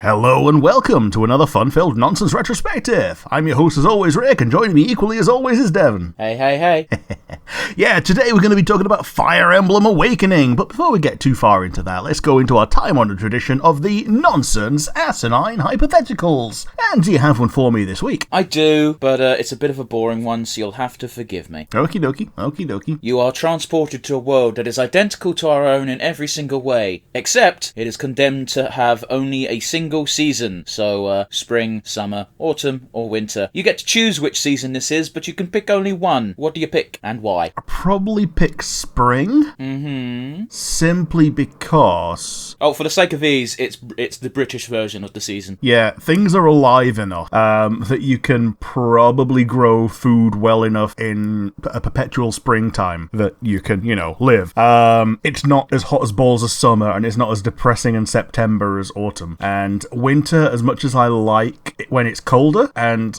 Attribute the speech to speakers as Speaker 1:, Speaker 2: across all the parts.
Speaker 1: Hello and welcome to another fun-filled nonsense retrospective. I'm your host as always, Rick, and joining me equally as always is Devon.
Speaker 2: Hey.
Speaker 1: Yeah, today we're going to be talking about Fire Emblem Awakening, but before we get too far into that, let's go into our time-honored tradition of the nonsense asinine hypotheticals. And do you have one for me this week?
Speaker 2: I do, but it's a bit of a boring one, so you'll have to forgive me.
Speaker 1: Okie dokie.
Speaker 2: You are transported to a world that is identical to our own in every single way, except it is condemned to have only a single season, so spring, summer, autumn, or winter. You get to choose which season this is, but you can pick only one. What do you pick, and why?
Speaker 1: I'll probably pick spring. Simply because...
Speaker 2: Oh, for the sake of ease, it's the British version of the season.
Speaker 1: Yeah, things are alive enough that you can probably grow food well enough in a perpetual springtime that you can, live. It's not as hot as balls as summer, and it's not as depressing in September as autumn. And winter, as much as I like it when it's colder and,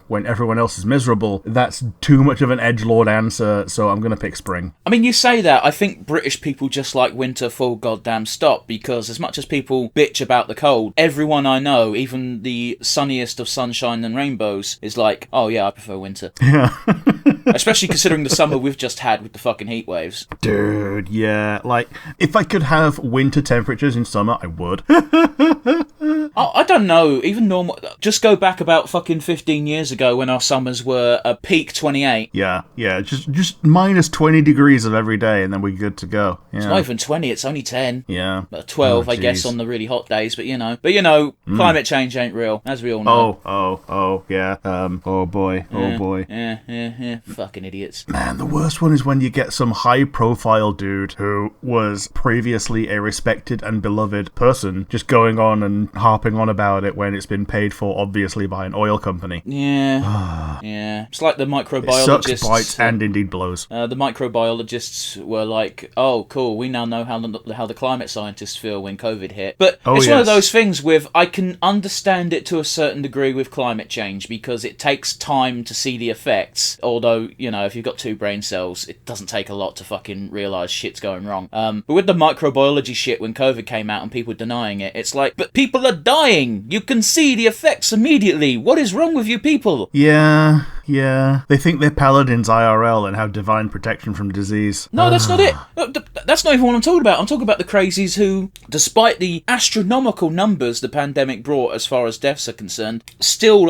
Speaker 1: when everyone else is miserable, that's too much of an edgelord answer, so I'm going to pick spring.
Speaker 2: I mean, you say that. I think British people just like winter full goddamn stop, because as much as people bitch about the cold, everyone I know, even the sunniest of sunshine and rainbows, is like, oh yeah, I prefer winter.
Speaker 1: Yeah.
Speaker 2: Especially considering the summer we've just had with the fucking heat waves.
Speaker 1: Dude, yeah. Like, if I could have winter temperatures in summer, I would.
Speaker 2: I don't know, even normal... Just go back about fucking 15 years ago when our summers were a peak 28.
Speaker 1: Yeah, just minus 20 degrees of every day and then we're good to go. Yeah.
Speaker 2: It's not even 20, it's only 10.
Speaker 1: Yeah.
Speaker 2: 12, I guess, on the really hot days, but climate change ain't real, as we all know.
Speaker 1: Oh, yeah. Oh boy.
Speaker 2: Yeah, fucking idiots.
Speaker 1: Man, the worst one is when you get some high-profile dude who was previously a respected and beloved person just going on and harping on about it when it's been paid for, obviously, by an oil company.
Speaker 2: Yeah. Yeah. It's like the microbiologists...
Speaker 1: It sucks, bites, and indeed blows.
Speaker 2: The microbiologists were like, oh, cool, we now know how the climate scientists feel when COVID hit. But it's one of those things with, I can understand it to a certain degree with climate change, because it takes time to see the effects, although, if you've got 2 brain cells, it doesn't take a lot to fucking realise shit's going wrong. But with the microbiology shit, when COVID came out and people were denying it, it's like, but people are dying! You can see the effects immediately! What is wrong with you people?
Speaker 1: Yeah. They think they're paladins IRL and have divine protection from disease.
Speaker 2: No, that's not it. That's not even what I'm talking about. I'm talking about the crazies who, despite the astronomical numbers the pandemic brought as far as deaths are concerned, still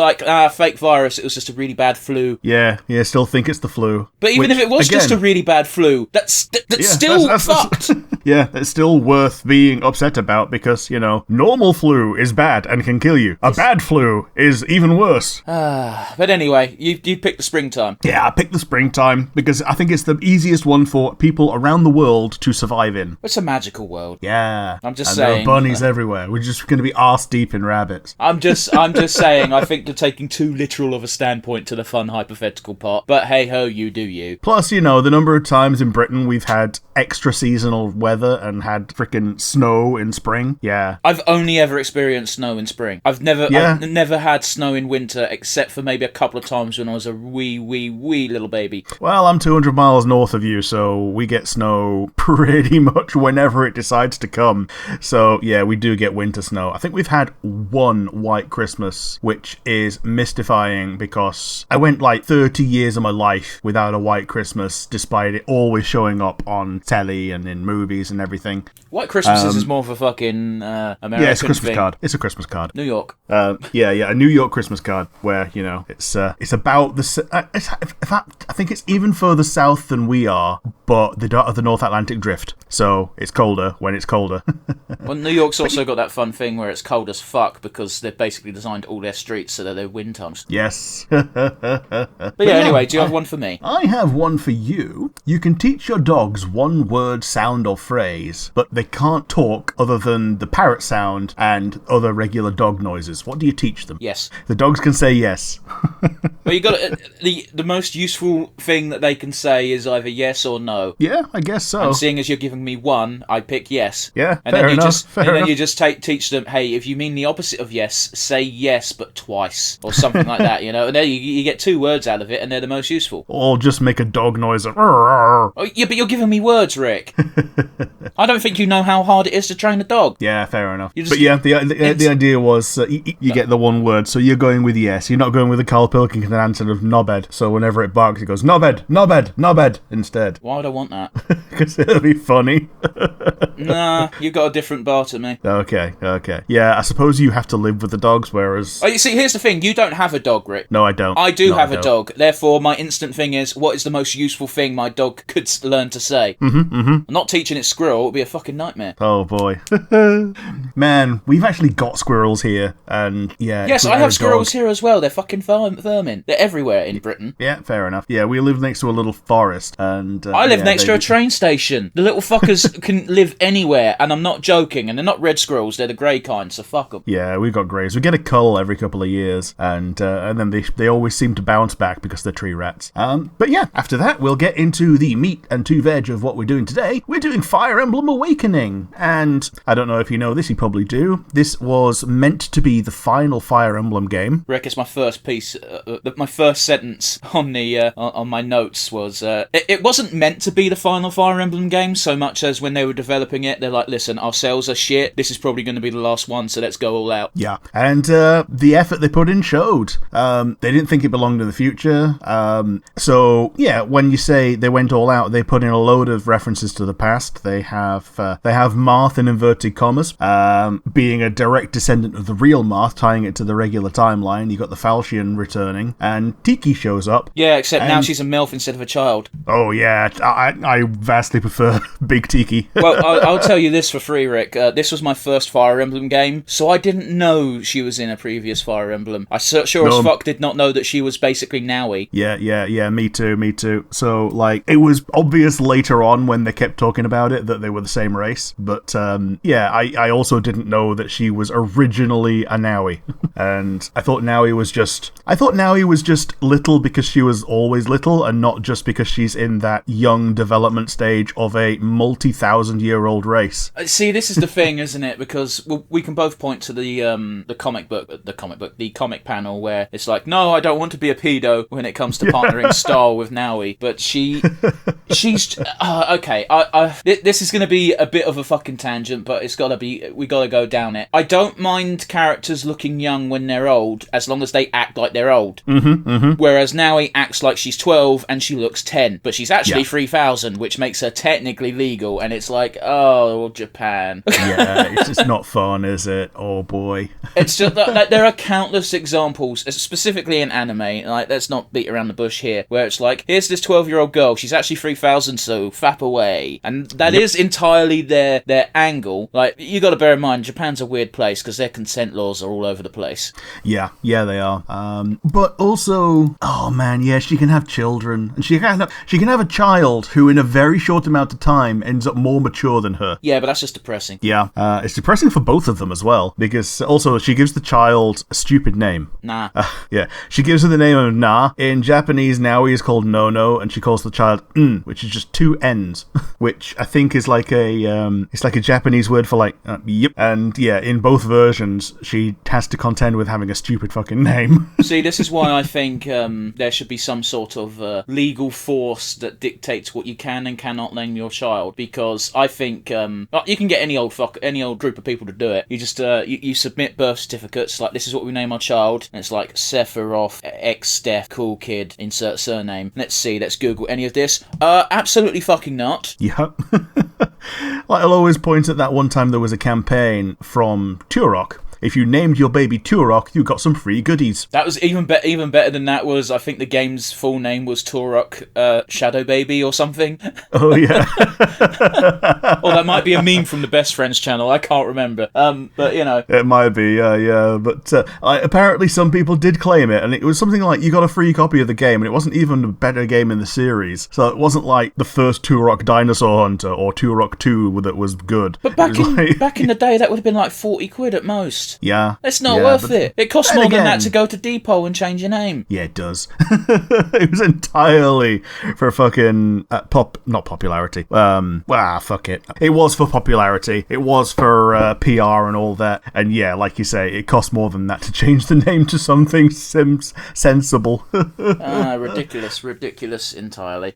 Speaker 2: fake virus, it was just a really bad flu.
Speaker 1: Yeah, still think it's the flu.
Speaker 2: But even if it was just a really bad flu, that's still fucked.
Speaker 1: Yeah, it's still worth being upset about because, normal flu is bad and can kill you. A bad flu is even worse.
Speaker 2: But anyway, you picked the springtime.
Speaker 1: Yeah, I picked the springtime because I think it's the easiest one for people around the world to survive in.
Speaker 2: It's a magical world.
Speaker 1: Yeah.
Speaker 2: I'm just
Speaker 1: saying.
Speaker 2: saying.
Speaker 1: There are bunnies everywhere. We're just going to be arse deep in rabbits.
Speaker 2: I'm just saying, I think you're taking too literal of a standpoint to the fun hypothetical part. But hey ho, you do you.
Speaker 1: Plus, the number of times in Britain we've had extra seasonal weather and had freaking snow in spring. Yeah.
Speaker 2: I've only ever experienced snow in spring. I've never had snow in winter, except for maybe a couple of times when I was a wee little baby.
Speaker 1: Well, I'm 200 miles north of you, so we get snow pretty much whenever it decides to come. So, yeah, we do get winter snow. I think we've had one white Christmas, which is mystifying because I went 30 years of my life without a white Christmas, despite it always showing up on telly and in movies and everything.
Speaker 2: White Christmases is more of a fucking American thing.
Speaker 1: Yeah, it's a Christmas card. It's a Christmas card.
Speaker 2: New York.
Speaker 1: A New York Christmas card where, it's about the... I think it's even further south than we are, but the North Atlantic Drift. So it's colder when it's colder.
Speaker 2: Well, New York's also got that fun thing where it's cold as fuck because they've basically designed all their streets so that they're wind tunnels.
Speaker 1: Yes.
Speaker 2: But anyway, do you have one for me?
Speaker 1: I have one for you. You can teach your dogs one word, sound, or phrase, but they can't talk other than the parrot sound and other regular dog noises. What do you teach them?
Speaker 2: Yes.
Speaker 1: The dogs can say yes.
Speaker 2: Well, you got the most useful thing that they can say is either yes or no.
Speaker 1: Yeah, I guess so.
Speaker 2: And seeing as you're giving me one, I pick yes.
Speaker 1: Yeah,
Speaker 2: and
Speaker 1: fair
Speaker 2: then
Speaker 1: enough.
Speaker 2: Then you just teach them, hey, if you mean the opposite of yes, say yes but twice or something like that. And then you get 2 words out of it, and they're the most useful.
Speaker 1: Or just make a dog noise.
Speaker 2: Oh, yeah, but you're giving me words, Rick. I don't think you know how hard it is to train a dog.
Speaker 1: Yeah, fair enough. But yeah, the idea was you get the one word, so you're going with yes. You're not going with the Carl Pilkington answer of knobhead. So whenever it barks, it goes knobhead, knobhead, knobhead instead.
Speaker 2: Why would I want that?
Speaker 1: Because it'll be funny.
Speaker 2: Nah, you got a different bar to me.
Speaker 1: Okay. Yeah, I suppose you have to live with the dogs, whereas...
Speaker 2: Oh, you see, here's the thing. You don't have a dog, Rick.
Speaker 1: No, I don't.
Speaker 2: I do have a dog. Therefore, my instant thing is, what is the most useful thing my dog could learn to say? I'm not teaching it squirrel. It would be a fucking nightmare.
Speaker 1: Oh, boy. Man, we've actually got squirrels here, and yeah...
Speaker 2: Yes, I have squirrels here as well. They're fucking vermin. They're everywhere in Britain.
Speaker 1: Yeah, fair enough. Yeah, we live next to a little forest, and...
Speaker 2: I live next to a train station. The little fuckers can live anywhere, and I'm not joking, and they're not red squirrels, they're the grey kind, so fuck them.
Speaker 1: Yeah, we've got greys. We get a cull every couple of years, and then they always seem to bounce back because they're tree rats. But yeah, after that, we'll get into the meat and two veg of what we're doing today. We're doing Fire Emblem Awakening, and I don't know if you know this, you probably do. This was meant to be the final Fire Emblem game.
Speaker 2: Rick, it's my first piece, my first sentence on the on my notes was, it wasn't meant to be the final Fire Emblem game so much as when they were developing it, they're like, listen, our sales are shit, this is probably going to be the last one, so let's go all out.
Speaker 1: Yeah, and the effort they put in showed. They didn't think it belonged in the future. So yeah, when you say they went all out, they put in a load of references to the past. They have Marth in inverted commas, being a direct descendant of the real Marth, tying it to the regular timeline. You got the Falchion returning, and Tiki shows up.
Speaker 2: Yeah, except now she's a MILF instead of a child.
Speaker 1: Oh yeah, I vastly prefer Big Tiki.
Speaker 2: Well, I'll tell you this for free, Rick. This was my first Fire Emblem game, so I didn't know she was in a previous Fire Emblem. I sure as fuck did not know that she was basically Naui.
Speaker 1: Yeah, me too. So, like, it was obvious later on when they kept talking about it that they were the same race, but yeah, I also didn't know that she was originally a Naui. And I thought Naui was just little because she was always little, and not just because she's in that young development stage of a multi-thousand-year-old race.
Speaker 2: See, this is the thing, isn't it? Because we can both point to the comic panel where it's like, no, I don't want to be a pedo when it comes to partnering Star with Naui, but she's okay. This is going to be a bit of a fucking tangent, but we gotta go down it. I don't mind characters looking young when they're old, as long as they act like they're old. Whereas Naui acts like she's 12 and she looks 10, but she's actually 3,000, which makes her technically legal, and it's like, oh, Japan.
Speaker 1: Yeah, it's just not fun, is it? Oh boy.
Speaker 2: It's just like there are countless examples, specifically in anime, like, let's not beat around the bush here, where it's like, here's this 12-year-old girl, she's actually 3,000, so fap away. And that is entirely their angle. Like, you gotta bear in mind, Japan's a weird place, because their consent laws are all over the place.
Speaker 1: Yeah, they are. But also, oh man, yeah, she can have children, and she can have a child who in a very short amount of time ends up more mature than her.
Speaker 2: Yeah, but that's just depressing.
Speaker 1: Yeah, it's depressing for both of them as well, because also she gives the child a stupid name.
Speaker 2: Nah.
Speaker 1: Yeah, she gives her the name of Na. In Japanese, Naui is called Nono, and she calls the child which is just two N's, which I think is like it's like a Japanese word for like, yep. And yeah, in both versions, she has to contend with having a stupid fucking name.
Speaker 2: See, this is why I think there should be some sort of legal force that dictates what you can and cannot name your child, because I think you can get any old group of people to do it. You just you submit birth certificates, like, this is what we name our child, and it's like Sephiroth X Steph cool kid, insert surname. Let's Google any of this. Absolutely fucking not.
Speaker 1: Yep. Like, I'll always point at that one time there was a campaign from Turok. If you named your baby Turok, you got some free goodies.
Speaker 2: That was even better than that was, I think the game's full name was Turok Shadow Baby or something.
Speaker 1: Oh, yeah.
Speaker 2: Or that might be a meme from the Best Friends channel, I can't remember. But, you know.
Speaker 1: It might be, yeah. But apparently some people did claim it, and it was something like you got a free copy of the game, and it wasn't even a better game in the series. So it wasn't like the first Turok Dinosaur Hunter or Turok 2 that was good.
Speaker 2: But back in the day, that would have been like 40 quid at most.
Speaker 1: Yeah.
Speaker 2: It's not worth it. It costs more than that to go to Depot and change your name.
Speaker 1: Yeah, it does. It was entirely for fucking not popularity. Fuck it. It was for popularity. It was for PR and all that. And yeah, like you say, it costs more than that to change the name to something sensible.
Speaker 2: Ridiculous entirely.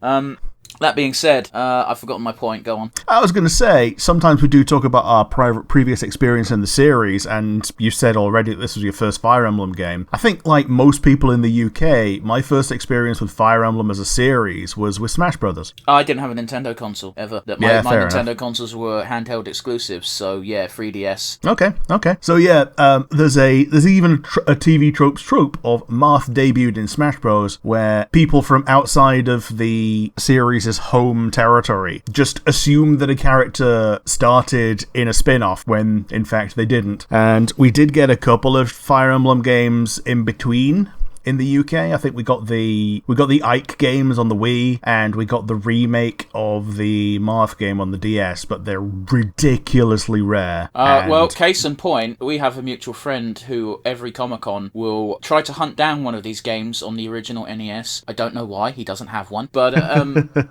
Speaker 2: That being said, I've forgotten my point. Go on.
Speaker 1: I was going to say, sometimes we do talk about our previous experience in the series, and you said already that this was your first Fire Emblem game. I think, like most people in the UK, my first experience with Fire Emblem as a series was with Smash Brothers.
Speaker 2: I didn't have a Nintendo console, ever. My Nintendo consoles were handheld exclusives, so yeah, 3DS.
Speaker 1: Okay. So yeah, there's even a TV trope of Marth debuted in Smash Bros, where people from outside of the series' home territory just assumed that a character started in a spin-off when in fact they didn't. And we did get a couple of Fire Emblem games in between. In the UK, I think we got the Ike games on the Wii, and we got the remake of the Marth game on the DS, but they're ridiculously rare.
Speaker 2: Well, case in point, we have a mutual friend who every Comic-Con will try to hunt down one of these games on the original NES. I don't know why, he doesn't have one, but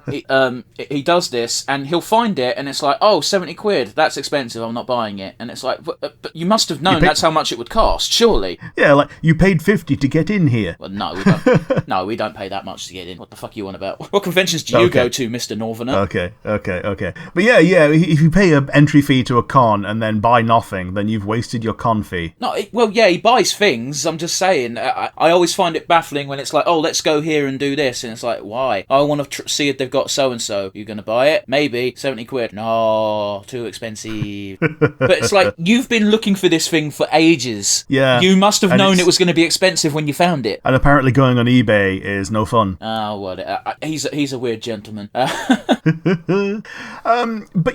Speaker 2: he does this, and he'll find it, and it's like, oh, 70 quid, that's expensive, I'm not buying it. And it's like, but you must have known that's how much it would cost, surely.
Speaker 1: Yeah, like, you paid 50 to get in here.
Speaker 2: Well, no, we don't. No, we don't pay that much to get in. What the fuck are you on about? What conventions do you go to, Mr. Northerner?
Speaker 1: Okay. But yeah, if you pay an entry fee to a con and then buy nothing, then you've wasted your con fee.
Speaker 2: No, he buys things. I'm just saying. I always find it baffling when it's like, oh, let's go here and do this, and it's like, why? I want to see if they've got so and so. You gonna buy it? Maybe 70 quid. No, too expensive. But it's like you've been looking for this thing for ages.
Speaker 1: Yeah,
Speaker 2: you must have known it was going to be expensive when you found it.
Speaker 1: And apparently going on eBay is no fun.
Speaker 2: Oh, well, he's a weird gentleman.
Speaker 1: But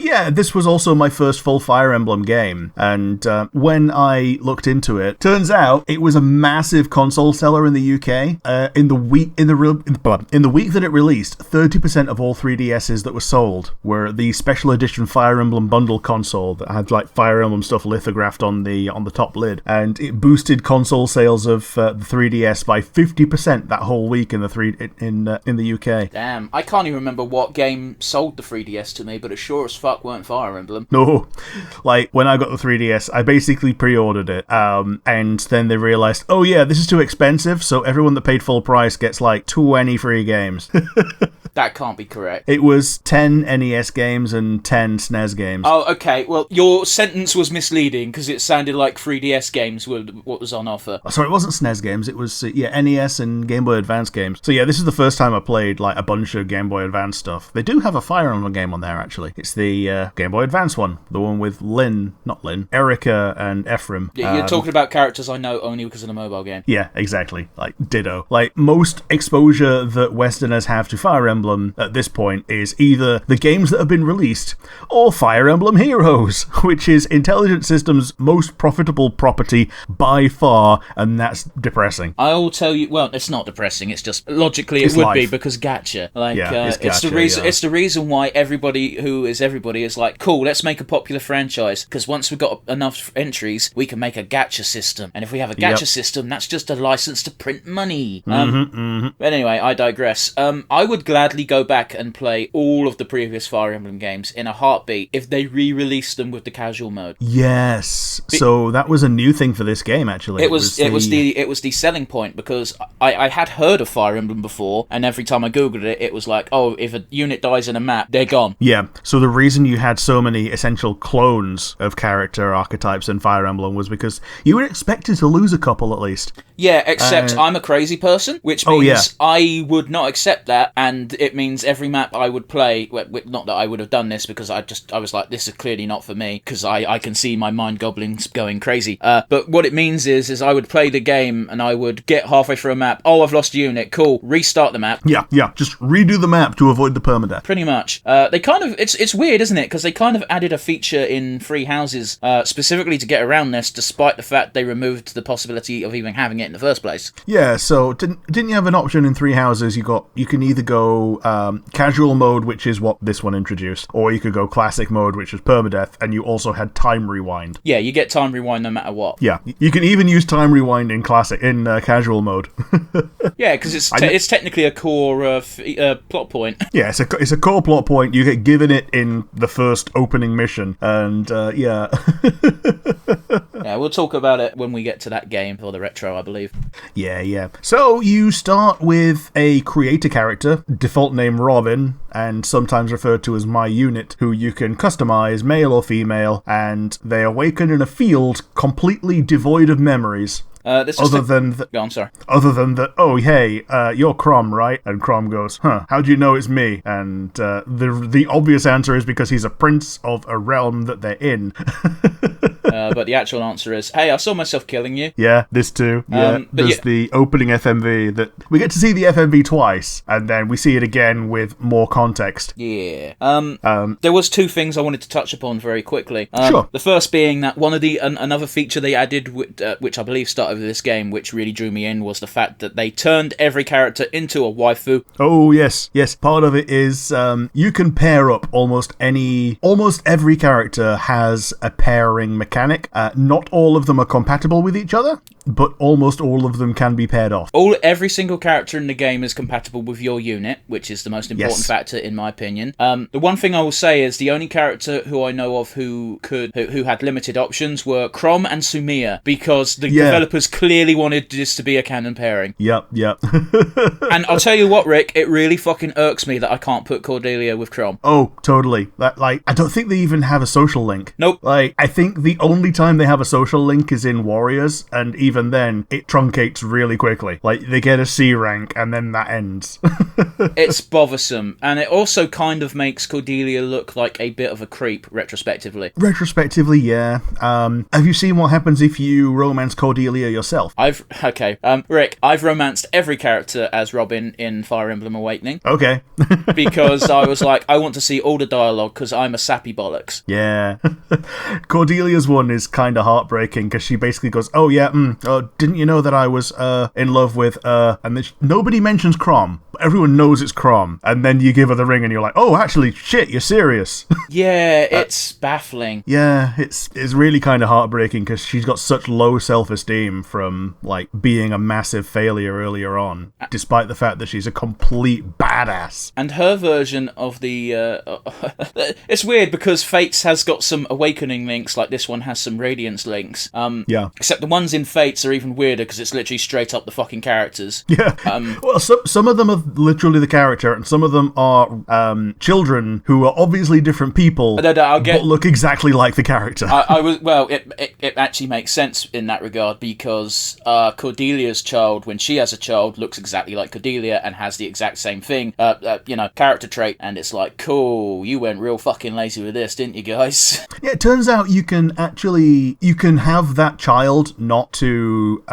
Speaker 1: yeah, this was also my first full Fire Emblem game, and when I looked into it, turns out it was a massive console seller in the UK. In the week that it released, 30% of all 3DSs that were sold were the special edition Fire Emblem bundle console that had like Fire Emblem stuff lithographed on the top lid, and it boosted console sales of the 3DS by 50% that whole week in the UK.
Speaker 2: Damn, I can't even remember what game sold the 3DS to me, but it sure as fuck weren't Fire Emblem.
Speaker 1: No, like when I got the 3DS, I basically pre-ordered it, and then they realized, oh yeah, this is too expensive, so everyone that paid full price gets like 20 free games.
Speaker 2: That can't be correct.
Speaker 1: It was 10 NES games and 10 SNES games.
Speaker 2: Oh, okay. Well, your sentence was misleading because it sounded like 3DS games were what was on offer.
Speaker 1: Oh, sorry, it wasn't SNES games. It was NES and Game Boy Advance games. So yeah, this is the first time I played like a bunch of Game Boy Advance stuff. They do have a Fire Emblem game on there actually. It's the Game Boy Advance one, the one with Erica and Ephraim.
Speaker 2: Yeah, you're talking about characters I know only because of the mobile game.
Speaker 1: Yeah, exactly. Like ditto. Like most exposure that Westerners have to Fire Emblem at this point is either the games that have been released or Fire Emblem Heroes, which is Intelligent Systems' most profitable property by far, and that's depressing.
Speaker 2: I will tell you, well, it's not depressing, it's just logically it would be because gacha. Like it's the reason why everybody who is everybody is like, cool, let's make a popular franchise, because once we've got enough entries, we can make a gacha system. And if we have a gacha system, that's just a license to print money. But anyway, I digress. I would gladly go back and play all of the previous Fire Emblem games in a heartbeat if they re-released them with the casual mode.
Speaker 1: Yes. So that was a new thing for this game actually.
Speaker 2: It was the selling point, because I had heard of Fire Emblem before, and every time I googled it, it was like, oh, if a unit dies in a map, they're gone. Yeah.
Speaker 1: So the reason you had so many essential clones of character archetypes in Fire Emblem was because you were expected to lose a couple at least.
Speaker 2: Yeah, except I'm a crazy person, which means I would not accept that, and it means every map I would play, not that I would have done this, because I was like, this is clearly not for me, because I can see my mind goblins going crazy. But what it means is I would play the game, and I would get halfway through a map, oh, I've lost a unit, cool, restart the map.
Speaker 1: Yeah, just redo the map to avoid the permadeath.
Speaker 2: Pretty much. They kind of, it's weird, isn't it? Because they kind of added a feature in Free Houses, specifically to get around this, despite the fact they removed the possibility of even having it in the first place.
Speaker 1: Yeah, so didn't you have an option in Three Houses? You can either go casual mode, which is what this one introduced, or you could go classic mode, which was permadeath, and you also had time rewind.
Speaker 2: Yeah, you get time rewind no matter what.
Speaker 1: Yeah, you can even use time rewind in casual casual mode.
Speaker 2: Yeah, because it's technically a core plot point.
Speaker 1: Yeah, it's a core plot point. You get given it in the first opening mission, and yeah.
Speaker 2: Yeah, we'll talk about it when we get to that game for the retro, I believe.
Speaker 1: Yeah. So you start with a creator character, default name Robin, and sometimes referred to as My Unit, who you can customize, male or female, and they awaken in a field completely devoid of memories. Other than that, oh, hey, you're Crom, right? And Crom goes, how do you know it's me? And the obvious answer is because he's a prince of a realm that they're in.
Speaker 2: But the actual answer is, hey, I saw myself killing you.
Speaker 1: Yeah, this too. Yeah, there's the opening FMV that we get to see the FMV twice, and then we see it again with more context.
Speaker 2: Yeah. There was two things I wanted to touch upon very quickly.
Speaker 1: Sure.
Speaker 2: The first being that one of another feature they added, which I believe started with this game, which really drew me in, was the fact that they turned every character into a waifu.
Speaker 1: Oh yes. Part of it is you can pair up almost every character has a pairing mechanic. Not all of them are compatible with each other, but almost all of them can be paired off.
Speaker 2: Every single character in the game is compatible with your unit, which is the most important factor in my opinion. The one thing I will say is the only character who I know of who had limited options were Crom and Sumiya, because the developers clearly wanted this to be a canon pairing.
Speaker 1: Yep.
Speaker 2: And I'll tell you what, Rick, it really fucking irks me that I can't put Cordelia with Crom.
Speaker 1: Oh, totally. I don't think they even have a social link.
Speaker 2: Nope.
Speaker 1: I think the only time they have a social link is in Warriors, and even then, it truncates really quickly. They get a C rank, and then that ends.
Speaker 2: It's bothersome, and it also kind of makes Cordelia look like a bit of a creep, retrospectively.
Speaker 1: Retrospectively, yeah. Have you seen what happens if you romance Cordelia yourself?
Speaker 2: Rick, I've romanced every character as Robin in Fire Emblem Awakening.
Speaker 1: Okay.
Speaker 2: Because I was like, I want to see all the dialogue, because I'm a sappy bollocks.
Speaker 1: Yeah. Cordelia's one is kind of heartbreaking, because she basically goes, oh yeah, didn't you know that I was in love with, and then nobody mentions Crom. Everyone knows it's Crom, and then you give her the ring and you're like, oh, actually, shit, you're serious.
Speaker 2: Yeah, it's baffling.
Speaker 1: Yeah, it's really kind of heartbreaking, because she's got such low self-esteem from, being a massive failure earlier on, despite the fact that she's a complete badass.
Speaker 2: And her version of the... it's weird, because Fates has got some Awakening links, like this one has some Radiance links.
Speaker 1: Yeah.
Speaker 2: Except the ones in Fates are even weirder, because it's literally straight up the fucking characters.
Speaker 1: Yeah. Well, some of them are literally the character, and some of them are children who are obviously different people, but look exactly like the character.
Speaker 2: It actually makes sense in that regard, because Cordelia's child, when she has a child, looks exactly like Cordelia and has the exact same thing, character trait, and it's like, cool, you went real fucking lazy with this, didn't you guys?
Speaker 1: Yeah, it turns out you can have that child not to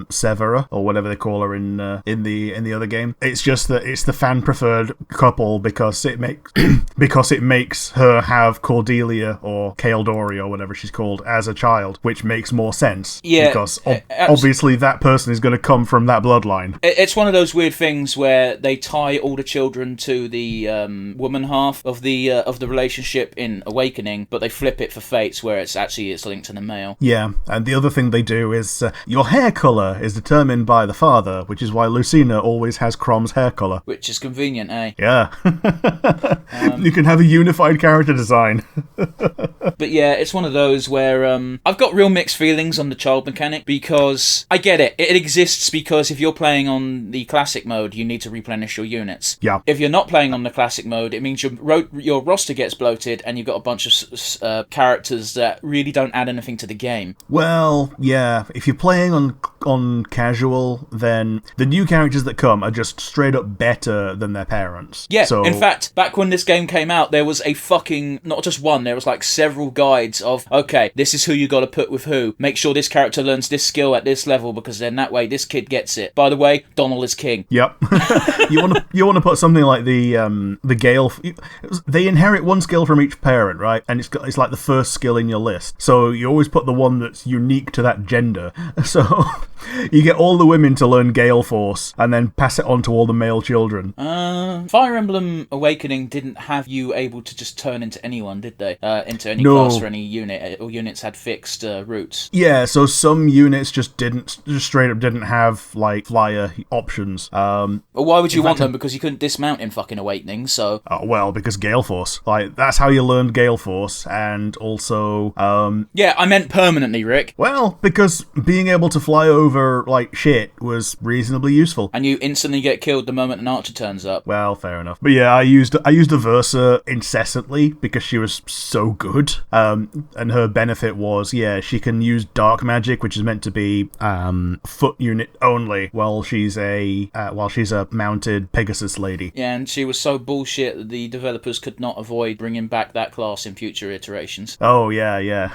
Speaker 1: sever her, or whatever they call her in the other game. It's just that it's the fan preferred couple, because it makes her have Cordelia or Kaeldori or whatever she's called as a child, which makes more sense. Yeah, because obviously that person is going to come from that bloodline.
Speaker 2: It's one of those weird things where they tie all the children to the woman half of the relationship in Awakening, but they flip it for Fates, where it's linked to the male.
Speaker 1: Yeah, and the other thing they do is your hair colour is determined by the father, which is why Lucina always has Crom's hair colour.
Speaker 2: Which is convenient, eh?
Speaker 1: Yeah. You can have a unified character design.
Speaker 2: But yeah, it's one of those where I've got real mixed feelings on the child mechanic, because I get it. It exists because if you're playing on the classic mode, you need to replenish your units.
Speaker 1: Yeah.
Speaker 2: If you're not playing on the classic mode, it means your roster gets bloated and you've got a bunch of characters that really don't add anything to the game.
Speaker 1: Well, yeah. If you're playing on casual, then the new characters that come are just straight up better than their parents.
Speaker 2: Yeah, so, in fact, back when this game came out, there was a fucking, not just one, there was several guides of, okay, this is who you got to put with who. Make sure this character learns this skill at this level, because then that way this kid gets it. By the way, Donald is king.
Speaker 1: Yep. you want to put something like the Gale. They inherit one skill from each parent, right? And it's like the first skill in your list. So you always put the one that's unique to that gender. So You get all the women to learn Gale Force and then pass it on to all the male children.
Speaker 2: Fire Emblem Awakening didn't have you able to just turn into anyone, did they? Into any class or any unit. All units had fixed routes.
Speaker 1: Yeah, so some units just straight up didn't have, like, flyer options.
Speaker 2: Well, why would you want them? Because you couldn't dismount in fucking Awakening, so...
Speaker 1: Oh, well, because Gale Force. Like, that's how you learned Gale Force, and also...
Speaker 2: Yeah, I meant permanently, Rick.
Speaker 1: Well, because being able to fly over, like, shit was reasonably useful.
Speaker 2: And you instantly get killed the moment an archer turns up.
Speaker 1: Well, fair enough. But yeah, I used a Versa incessantly because she was so good. And her benefit was, yeah, she can use dark magic, which is meant to be foot unit only, while she's a mounted Pegasus lady.
Speaker 2: Yeah, and she was so bullshit that the developers could not avoid bringing back that class in future iterations.
Speaker 1: Oh yeah.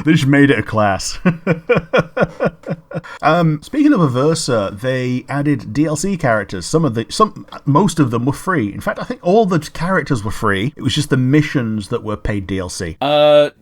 Speaker 1: They just made it a class. Speaking of a Versa, they added DLC characters. Most of them were free. In fact, I think all the characters were free. It was just the missions that were paid DLC.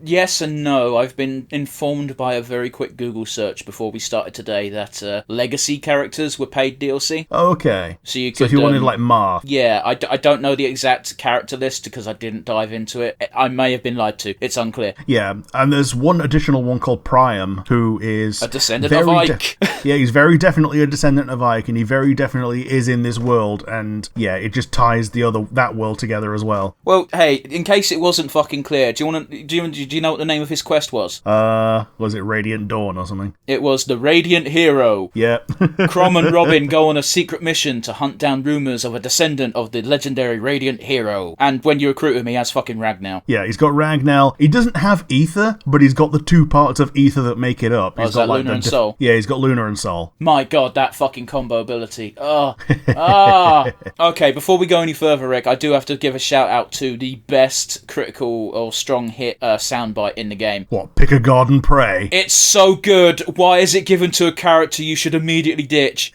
Speaker 2: Yes and no. I've been informed by a very quick Google search before we started today that legacy characters were paid DLC.
Speaker 1: Okay.
Speaker 2: So if
Speaker 1: you wanted, like, Marth.
Speaker 2: Yeah, I don't know the exact character list because I didn't dive into it. I may have been lied to. It's unclear.
Speaker 1: Yeah, and there's one additional one called Priam, who is...
Speaker 2: a descendant of Ike.
Speaker 1: Yeah, he's very definitely a descendant of Ike, and he very definitely is in this world, and yeah, it just ties that world together as well.
Speaker 2: Well, hey, in case it wasn't fucking clear, do you know what the name of his quest was?
Speaker 1: Was it Radiant Dawn or something?
Speaker 2: It was the Radiant Hero.
Speaker 1: Yeah.
Speaker 2: Crom and Robin go on a secret mission to hunt down rumours of a descendant of the legendary Radiant Hero. And when you recruit him, he has fucking Ragnall.
Speaker 1: Yeah, he's got Ragnall. He doesn't have Ether, but he's got the two parts of Ether that make it up. He's got, like,
Speaker 2: Lunar and Soul?
Speaker 1: Yeah, he's got Lunar and Soul.
Speaker 2: My god, that fucking combo ability. Okay, before we go any further, Rick, I do have to give a shout out to the best critical or strong hit soundbite in the game.
Speaker 1: What, pick a god and pray?
Speaker 2: It's so good. Why is it given to a character you should immediately ditch?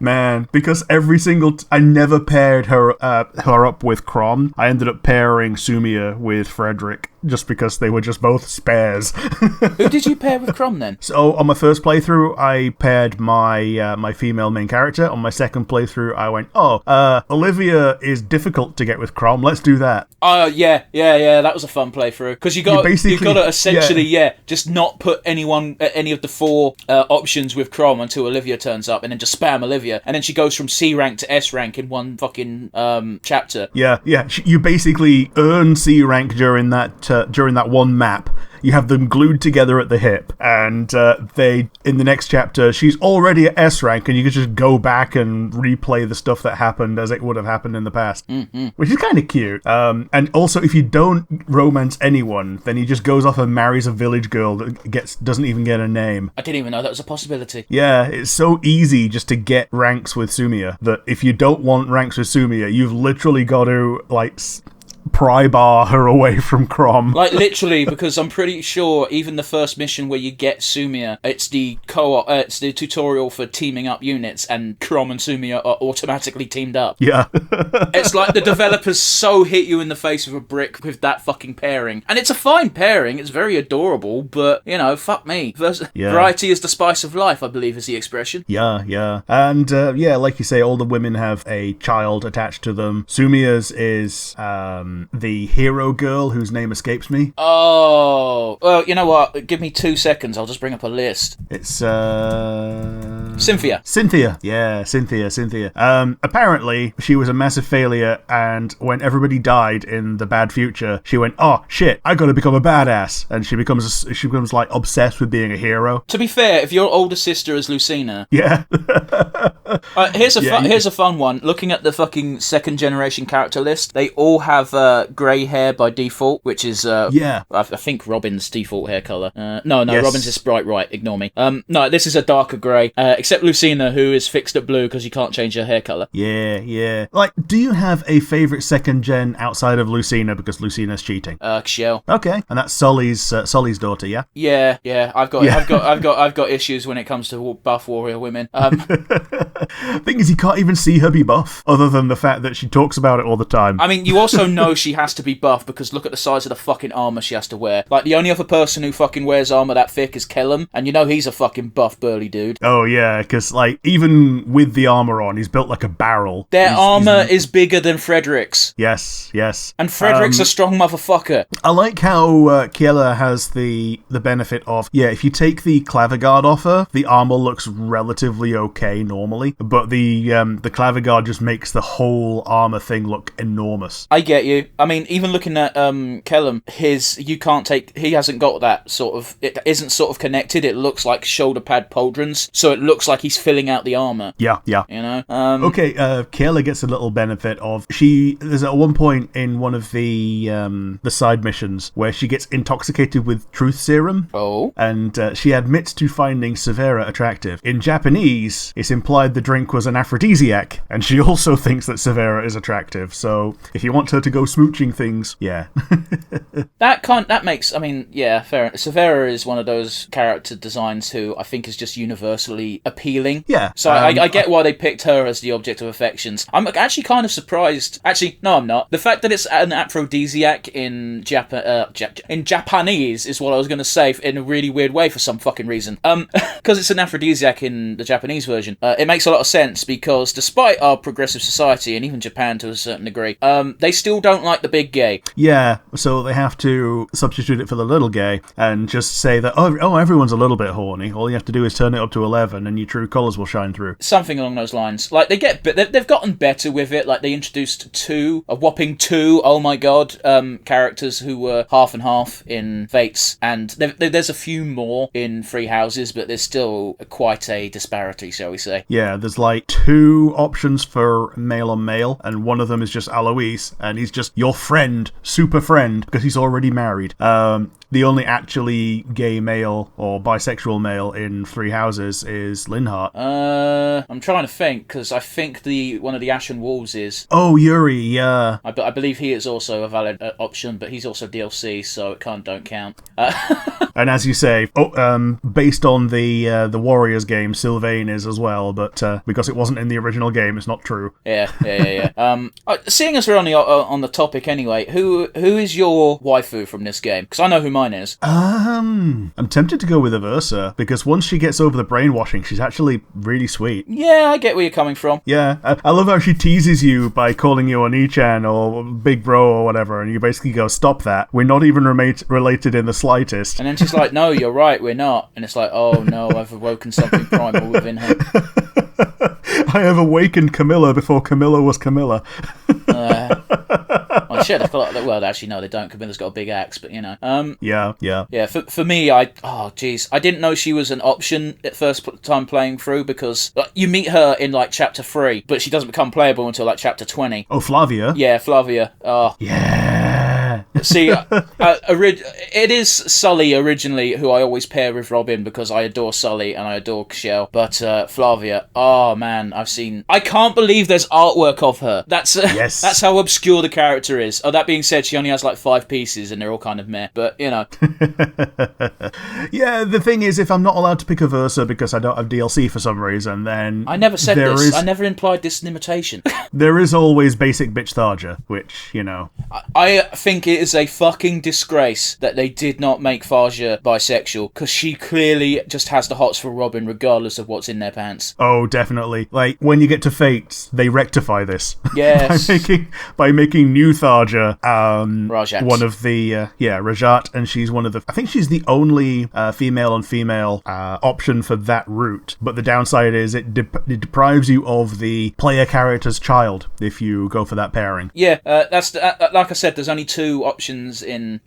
Speaker 1: Man, because every single... I never paired her up with Crom. I ended up pairing Sumia with Frederick, just because they were just both spares.
Speaker 2: Who did you pair with Crom then?
Speaker 1: So on my first playthrough, I paired my female main character. On my second playthrough, I went, Olivia is difficult to get with Crom. Let's do that.
Speaker 2: Yeah. That was a fun playthrough because you got to essentially just not put any of the four options with Crom until Olivia turns up, and then just spam Olivia, and then she goes from C rank to S rank in one fucking chapter.
Speaker 1: Yeah. You basically earn C rank during that one map. You have them glued together at the hip, and in the next chapter, she's already at S rank, and you can just go back and replay the stuff that happened as it would have happened in the past, which is kind of cute. And also, if you don't romance anyone, then he just goes off and marries a village girl that doesn't even get a name.
Speaker 2: I didn't even know that was a possibility.
Speaker 1: Yeah, it's so easy just to get ranks with Sumia that if you don't want ranks with Sumia, you've literally got to, like, pry bar her away from Crom.
Speaker 2: Like, literally, because I'm pretty sure even the first mission where you get Sumia, it's the it's the tutorial for teaming up units, and Crom and Sumia are automatically teamed up.
Speaker 1: Yeah.
Speaker 2: It's like the developers so hit you in the face with a brick with that fucking pairing. And it's a fine pairing, it's very adorable, but, fuck me. Variety is the spice of life, I believe is the expression.
Speaker 1: Yeah. And, like you say, all the women have a child attached to them. Sumia's is, the hero girl whose name escapes me.
Speaker 2: Oh, well, you know what? Give me 2 seconds. I'll just bring up a list.
Speaker 1: It's
Speaker 2: Cynthia.
Speaker 1: Yeah, Cynthia. Apparently, she was a massive failure, and when everybody died in the bad future, she went, "Oh shit, I gotta become a badass," and she becomes like obsessed with being a hero.
Speaker 2: To be fair, if your older sister is Lucina,
Speaker 1: yeah.
Speaker 2: Here's a fun one. Looking at the fucking second generation character list, they all have grey hair by default, which is I think Robin's default hair colour. No, yes. Robin's is bright right. Ignore me. No, this is a darker grey. except Lucina, who is fixed at blue because you can't change her hair colour.
Speaker 1: Yeah. Like, do you have a favourite second gen outside of Lucina because Lucina's cheating?
Speaker 2: Xiao.
Speaker 1: Okay, and that's Sully's daughter, yeah?
Speaker 2: Yeah. I've got issues when it comes to buff warrior women.
Speaker 1: Thing is, you can't even see her be buff, other than the fact that she talks about it all the time.
Speaker 2: I mean, you also know she has to be buff because look at the size of the fucking armour she has to wear. Like, the only other person who fucking wears armour that thick is Kellum, and you know he's a fucking buff burly dude.
Speaker 1: Oh yeah, because like, even with the armour on, he's built like a barrel.
Speaker 2: Their armour is bigger than Frederick's.
Speaker 1: Yes.
Speaker 2: And Frederick's a strong motherfucker.
Speaker 1: I like how Kiela has the benefit of, if you take the clavier guard off her, the armour looks relatively okay normally, but the clavier guard just makes the whole armour thing look enormous.
Speaker 2: I get you. I mean, even looking at Kellum, he hasn't got that sort of, it isn't sort of connected, it looks like shoulder pad pauldrons, so it looks like he's filling out the armour.
Speaker 1: Yeah.
Speaker 2: You know?
Speaker 1: Okay, Kayla gets a little benefit of, there's at one point in one of the side missions where she gets intoxicated with truth serum.
Speaker 2: Oh.
Speaker 1: And she admits to finding Severa attractive. In Japanese, it's implied the drink was an aphrodisiac, and she also thinks that Severa is attractive, so if you want her to go smooching things, yeah.
Speaker 2: That makes, I mean, yeah, fair. Severa is one of those character designs who I think is just universally appealing.
Speaker 1: Yeah.
Speaker 2: So I get why they picked her as the object of affections. I'm actually kind of surprised. Actually, no, I'm not. The fact that it's an aphrodisiac in Japanese is what I was going to say in a really weird way for some fucking reason. Because it's an aphrodisiac in the Japanese version. It makes a lot of sense because despite our progressive society, and even Japan to a certain degree, they still don't like the big gay.
Speaker 1: Yeah, so they have to substitute it for the little gay and just say that, oh, everyone's a little bit horny. All you have to do is turn it up to 11 and your true colours will shine through.
Speaker 2: Something along those lines. Like, they've gotten better with it. Like, they introduced a whopping two, oh my god, characters who were half and half in Fates, and there's a few more in Free Houses, but there's still quite a disparity, shall we say.
Speaker 1: Yeah, there's like 2 options for male on male, and one of them is just Alois, and he's just your friend, super friend, because he's already married. The only actually gay male or bisexual male in Three Houses is Linhart.
Speaker 2: I'm trying to think, because I think one of the Ashen Wolves is...
Speaker 1: Oh, Yuri, yeah.
Speaker 2: I believe he is also a valid option, but he's also DLC, so it don't count.
Speaker 1: And as you say, based on the Warriors game, Sylvain is as well, but because it wasn't in the original game, it's not true.
Speaker 2: Yeah. Seeing as we're on the topic anyway, who is your waifu from this game? Because I know who mine is.
Speaker 1: I'm tempted to go with Aversa, because once she gets over the brainwashing, she's actually really sweet.
Speaker 2: Yeah, I get where you're coming from.
Speaker 1: Yeah, I love how she teases you by calling you Oni-chan or Big Bro or whatever, and you basically go, stop that. We're not even related in the slightest.
Speaker 2: And then she's like, no, you're right, we're not. And it's like, oh no, I've awoken something primal within her.
Speaker 1: I have awakened Camilla before Camilla was Camilla.
Speaker 2: Oh shit, I thought that. Well, actually, no, they don't. Camilla's got a big axe, but you know.
Speaker 1: Yeah.
Speaker 2: For me, I didn't know she was an option at first time playing through because you meet her in like chapter 3, but she doesn't become playable until like chapter 20.
Speaker 1: Oh, Flavia.
Speaker 2: Yeah, Flavia. Oh.
Speaker 1: Yeah.
Speaker 2: See, it is Sully originally who I always pair with Robin because I adore Sully and I adore Shell. But Flavia, oh man, I can't believe there's artwork of her.
Speaker 1: Yes.
Speaker 2: That's how obscure the character is. Oh, that being said, she only has like 5 pieces and they're all kind of meh. But you know.
Speaker 1: Yeah, the thing is, if I'm not allowed to pick a Versa because I don't have DLC for some reason, then
Speaker 2: I never said this. I never implied this limitation.
Speaker 1: There is always basic bitch Tharja, which, you know.
Speaker 2: I think it is a fucking disgrace that they did not make Tharja bisexual, because she clearly just has the hots for Robin regardless of what's in their pants.
Speaker 1: Oh, definitely. Like, when you get to Fates, they rectify this.
Speaker 2: Yes.
Speaker 1: by making new Tharja,
Speaker 2: Rajat.
Speaker 1: One of the, Rajat, and she's one of the, I think she's the only female on female option for that route, but the downside is it deprives you of the player character's child if you go for that pairing.
Speaker 2: Yeah, that's like I said, there's only 2 options in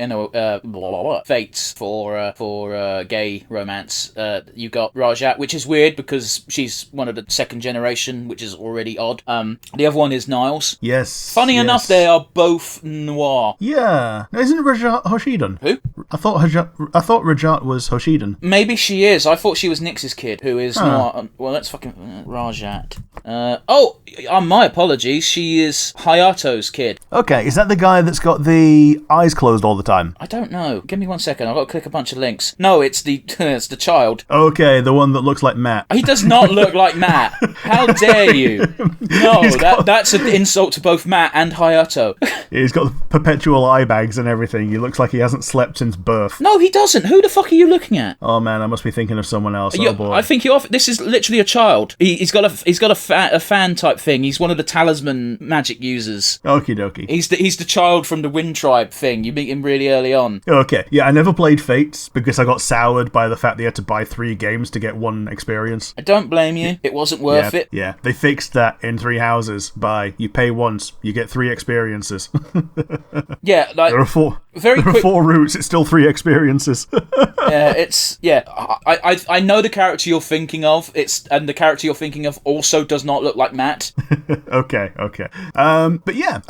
Speaker 2: Fates for gay romance. You got Rajat, which is weird because she's one of the second generation, which is already odd. The other one is Niles.
Speaker 1: Yes.
Speaker 2: Funny enough, they are both noir.
Speaker 1: Yeah. Isn't Rajat Hoshiden?
Speaker 2: Who?
Speaker 1: I thought Rajat was Hoshiden.
Speaker 2: Maybe she is. I thought she was Nyx's kid, who is noir. Well, let's fucking Rajat. My apologies. She is Hayato's kid.
Speaker 1: Okay, is that the guy that's got the eyes closed all the time?
Speaker 2: I don't know. Give me 1 second. I've got to click a bunch of links. No, it's the it's the child.
Speaker 1: Okay, the one that looks like Matt.
Speaker 2: He does not look like Matt. How dare you? No, that's an insult to both Matt and Hayato.
Speaker 1: He's got the perpetual eye bags and everything. He looks like he hasn't slept since birth.
Speaker 2: No, he doesn't. Who the fuck are you looking at?
Speaker 1: Oh man, I must be thinking of someone else. Oh boy.
Speaker 2: I think this is literally a child. He's got a fan type thing. He's one of the talisman magic users.
Speaker 1: Okie dokie.
Speaker 2: He's the child from the Wind Tribe thing. You meet him really early on.
Speaker 1: Okay, yeah, I never played Fates because I got soured by the fact that you had to buy 3 games to get 1 experience.
Speaker 2: I don't blame you. It wasn't worth it.
Speaker 1: Yeah, they fixed that in 3 Houses by you pay once, you get 3 experiences.
Speaker 2: Yeah, like
Speaker 1: there are 4.
Speaker 2: Very
Speaker 1: there
Speaker 2: quick.
Speaker 1: are 4 routes. It's still 3 experiences.
Speaker 2: I know the character you're thinking of. And the character you're thinking of also does not look like Matt.
Speaker 1: Okay. But yeah,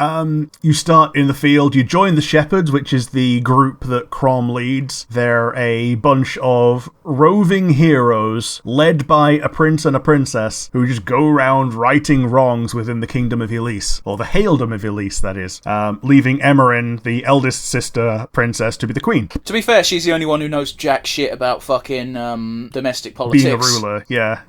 Speaker 1: you start in the field. You join the Shepherds, which is the group that Crom leads. They're a bunch of roving heroes led by a prince and a princess who just go around righting wrongs within the Kingdom of Elise, or the Haledom of Elise, that is, leaving Emerin, the eldest sister princess, to be the queen.
Speaker 2: To be fair, she's the only one who knows jack shit about fucking domestic politics.
Speaker 1: Being a ruler, yeah.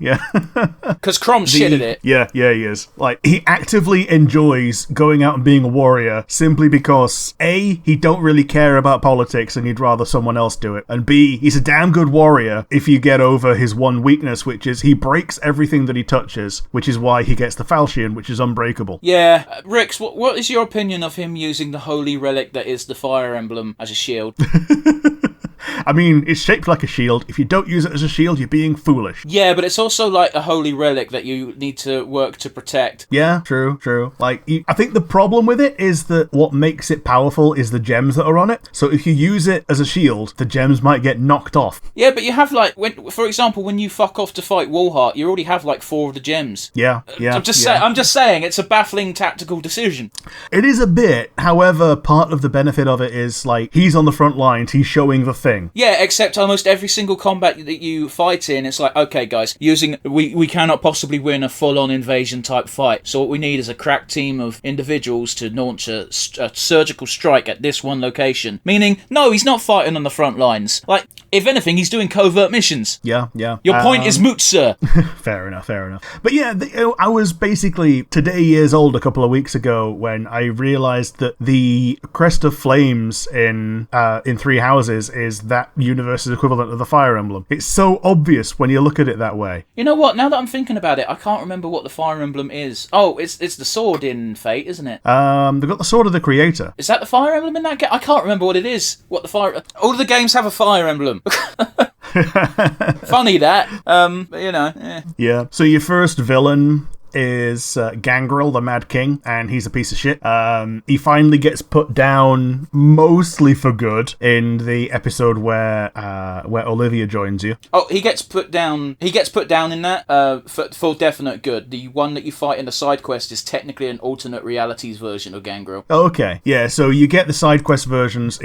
Speaker 2: Because Crom's shit at it.
Speaker 1: Yeah, he is. Like, he actively enjoys going out and being a warrior simply because A, he don't really care about politics and he'd rather someone else do it, and B, he's a damn good warrior if you get over his one weakness, which is he breaks everything that he touches, which is why he gets the falchion, which is unbreakable.
Speaker 2: Yeah. Rix, what is your opinion of him using the holy relic that is the Fire Emblem as a shield?
Speaker 1: I mean, it's shaped like a shield. If you don't use it as a shield, you're being foolish.
Speaker 2: Yeah, but it's also like a holy relic that you need to work to protect.
Speaker 1: Yeah, true. Like, I think the problem with it is that what makes it powerful is the gems that are on it. So if you use it as a shield, the gems might get knocked off.
Speaker 2: Yeah, but you have for example, when you fuck off to fight Wallheart, you already have 4 of the gems.
Speaker 1: Yeah.
Speaker 2: I'm just saying, it's a baffling tactical decision.
Speaker 1: It is a bit. However, part of the benefit of it is he's on the front lines. He's showing the thing.
Speaker 2: Yeah, except almost every single combat that you fight in, it's like, okay, guys, we cannot possibly win a full-on invasion type fight. So what we need is a crack team of individuals to launch a surgical strike at this one location. Meaning, no, he's not fighting on the front lines. If anything, he's doing covert missions.
Speaker 1: Yeah.
Speaker 2: Your point is moot, sir.
Speaker 1: Fair enough. But yeah, I was basically today years old a couple of weeks ago when I realised that the Crest of Flames in 3 Houses is that universe's equivalent of the Fire Emblem. It's so obvious when you look at it that way.
Speaker 2: You know what? Now that I'm thinking about it, I can't remember what the Fire Emblem is. Oh, it's the sword in Fate, isn't it?
Speaker 1: They've got the Sword of the Creator.
Speaker 2: Is that the Fire Emblem in that game? I can't remember what it is. All of the games have a Fire Emblem. Funny that.
Speaker 1: Yeah. So your first villain is Gangrel, the Mad King, and he's a piece of shit. He finally gets put down, mostly for good, in the episode where Olivia joins you.
Speaker 2: Oh, he gets put down. He gets put down in that for definite good. The one that you fight in the side quest is technically an alternate realities version of Gangrel.
Speaker 1: Okay, yeah. So you get the side quest versions of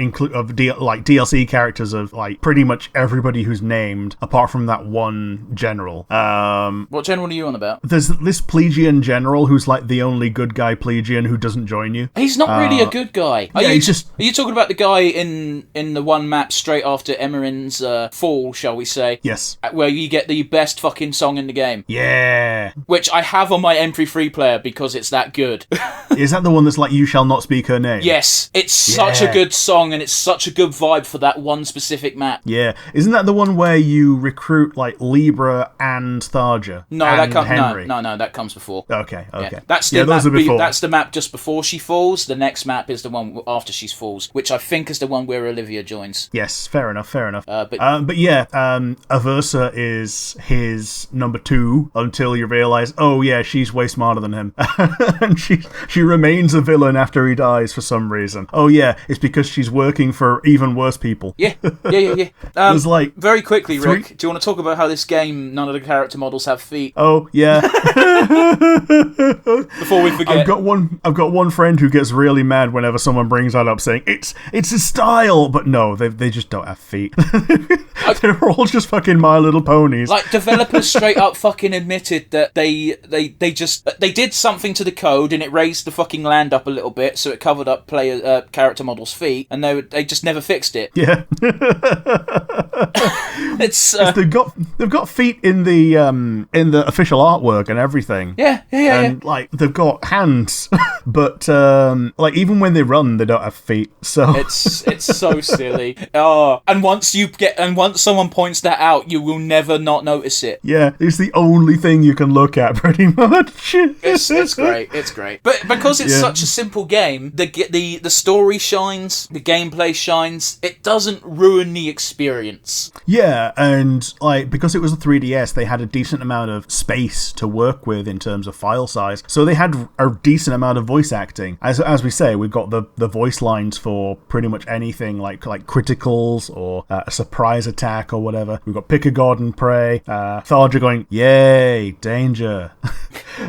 Speaker 1: DLC characters of pretty much everybody who's named, apart from that one general.
Speaker 2: What general are you on about?
Speaker 1: There's this Plegian general who's the only good guy Plegian who doesn't join you.
Speaker 2: He's not really a good guy. Are you talking about the guy in the one map straight after Emerin's fall, shall we say?
Speaker 1: Yes.
Speaker 2: Where you get the best fucking song in the game.
Speaker 1: Yeah.
Speaker 2: Which I have on my MP3 player because it's that good.
Speaker 1: Is that the one that's You Shall Not Speak Her Name?
Speaker 2: Yes. It's such a good song and it's such a good vibe for that one specific map.
Speaker 1: Yeah. Isn't that the one where you recruit Libra and Tharja?
Speaker 2: No,
Speaker 1: and
Speaker 2: that comes
Speaker 1: Henry?
Speaker 2: No, that comes comes before.
Speaker 1: Okay.
Speaker 2: Yeah. That's the
Speaker 1: those
Speaker 2: map.
Speaker 1: are before.
Speaker 2: That's the map just before she falls. The next map is the one after she falls, which I think is the one where Olivia joins.
Speaker 1: Yes, fair enough.
Speaker 2: But
Speaker 1: yeah, Aversa is his number 2 until you realise, oh yeah, she's way smarter than him, and she remains a villain after he dies for some reason. Oh yeah, it's because she's working for even worse people.
Speaker 2: Yeah.
Speaker 1: There's like
Speaker 2: very quickly, Rick. Do you want to talk about how this game, none of the character models have feet?
Speaker 1: Oh yeah.
Speaker 2: Before we forget,
Speaker 1: I've got one friend who gets really mad whenever someone brings that up, saying it's a style, but no, they just don't have feet. They're all just fucking My Little Ponies.
Speaker 2: Like, developers straight up fucking admitted that they did something to the code and it raised the fucking land up a little bit, so it covered up character models' feet, and they just never fixed it.
Speaker 1: Yeah.
Speaker 2: It's
Speaker 1: they've got feet in the official artwork and everything.
Speaker 2: Yeah.
Speaker 1: And like they've got hands, but like even when they run, they don't have feet. So
Speaker 2: it's so silly. Oh, and once someone points that out, you will never not notice it.
Speaker 1: Yeah, it's the only thing you can look at, pretty much.
Speaker 2: It's great. It's great. But because it's such a simple game, the story shines, the gameplay shines. It doesn't ruin the experience.
Speaker 1: Yeah, and like because it was a 3DS, they had a decent amount of space to work with in terms of file size. So they had a decent amount of voice acting. As we say, we've got the voice lines for pretty much anything like criticals or a surprise attack or whatever. We've got pick a god and pray, Tharja going, yay, danger,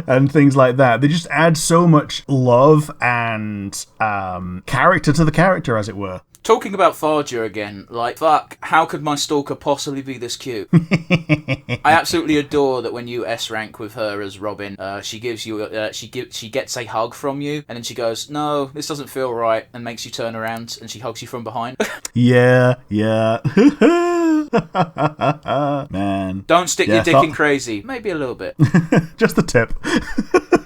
Speaker 1: and things like that. They just add so much love and character to the character, as it were.
Speaker 2: Talking about Tharja again, like, fuck, how could my stalker possibly be this cute? I absolutely adore that when you S-rank with her as Robin, she gives you, she gets a hug from you, and then she goes, no, this doesn't feel right, and makes you turn around, and she hugs you from behind.
Speaker 1: Yeah. Man.
Speaker 2: Don't stick your dick in crazy. Maybe a little bit.
Speaker 1: Just the tip.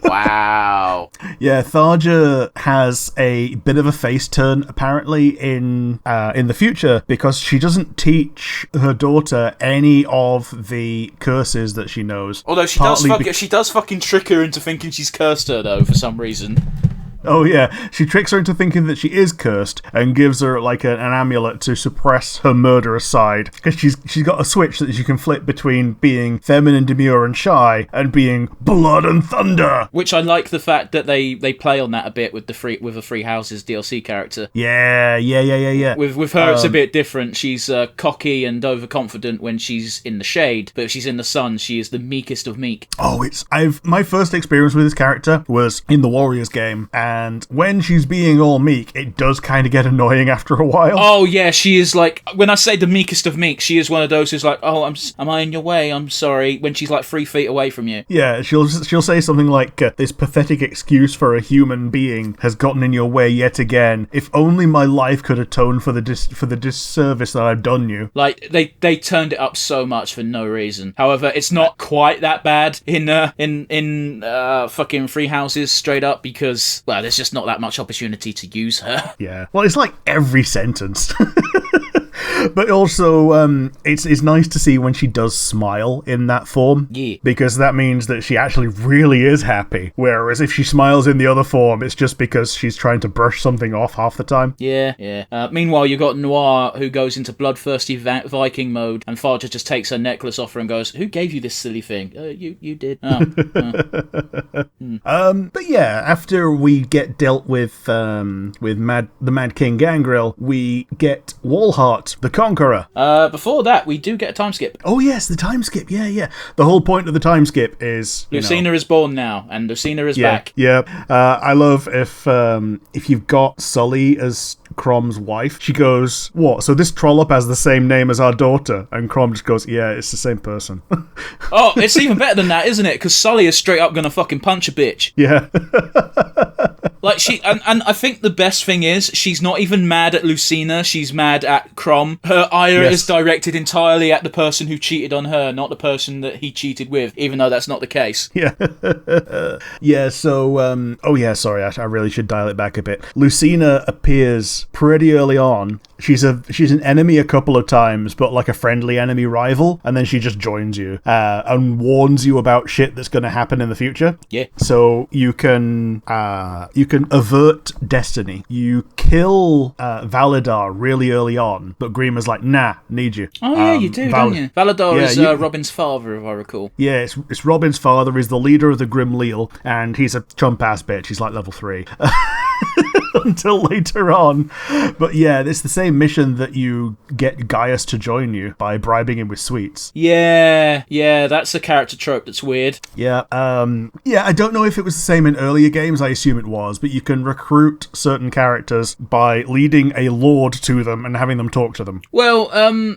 Speaker 2: Wow.
Speaker 1: Yeah, Tharja has a bit of a face turn apparently in the future because she doesn't teach her daughter any of the curses that she knows.
Speaker 2: Although she does fucking trick her into thinking she's cursed her though for some reason.
Speaker 1: Oh yeah, she tricks her into thinking that she is cursed and gives her like an amulet to suppress her murderous side, because she's got a switch that she can flip between being feminine, demure and shy and being blood and thunder.
Speaker 2: Which I like the fact that they play on that a bit with a Free Houses DLC character.
Speaker 1: Yeah.
Speaker 2: With her it's a bit different. She's cocky and overconfident when she's in the shade, but if she's in the sun, she is the meekest of meek.
Speaker 1: Oh, my first experience with this character was in the Warriors game. And when she's being all meek, it does kind of get annoying after a while.
Speaker 2: Oh yeah, she is like, when I say the meekest of meek, she is one of those who's like, oh, am I in your way? I'm sorry. When she's like 3 feet away from you.
Speaker 1: Yeah, she'll say something like, this pathetic excuse for a human being has gotten in your way yet again. If only my life could atone for the disservice that I've done you.
Speaker 2: Like they turned it up so much for no reason. However, it's not quite that bad in fucking Free Houses straight up because, well, there's just not that much opportunity to use her.
Speaker 1: Yeah. Well, it's like every sentence. But also, it's nice to see when she does smile in that form.
Speaker 2: Yeah.
Speaker 1: Because that means that she actually really is happy. Whereas if she smiles in the other form, it's just because she's trying to brush something off half the time.
Speaker 2: Yeah. Meanwhile, you've got Noir, who goes into bloodthirsty Viking mode, and Tharja just takes her necklace off her and goes, who gave you this silly thing? You did. But
Speaker 1: yeah, after we get dealt with the Mad King Gangrel, we get Walhart, the Conqueror.
Speaker 2: Before that, we do get a time skip.
Speaker 1: Oh yes, the time skip. Yeah. The whole point of the time skip is
Speaker 2: Lucina is born now, and Lucina is back.
Speaker 1: Yeah. I love if you've got Sully as Crom's wife, she goes, what? So this trollop has the same name as our daughter? And Crom just goes, yeah, it's the same person.
Speaker 2: Oh, it's even better than that, isn't it? Because Sully is straight up gonna fucking punch a bitch.
Speaker 1: Yeah.
Speaker 2: Like and I think the best thing is she's not even mad at Lucina, she's mad at Crom. Her ire is directed entirely at the person who cheated on her, not the person that he cheated with, even though that's not the case.
Speaker 1: Yeah. Yeah, so, sorry, I really should dial it back a bit. Lucina appears pretty early on. she's an enemy a couple of times, but like a friendly enemy rival, and then she just joins you and warns you about shit that's going to happen in the future.
Speaker 2: Yeah.
Speaker 1: So you can avert destiny. You kill Validar really early on, but Grima's like, nah, need you.
Speaker 2: Oh yeah, you do, don't you? Validar is Robin's father, if I recall.
Speaker 1: Yeah, it's Robin's father. He's the leader of the Grim Leal, and he's a chump-ass bitch. He's like level 3. Until later on. But yeah, it's the same mission that you get Gaius to join you by bribing him with sweets.
Speaker 2: Yeah, that's a character trope that's weird.
Speaker 1: Yeah, I don't know if it was the same in earlier games. I assume it was, but you can recruit certain characters by leading a lord to them and having them talk to them.
Speaker 2: Well,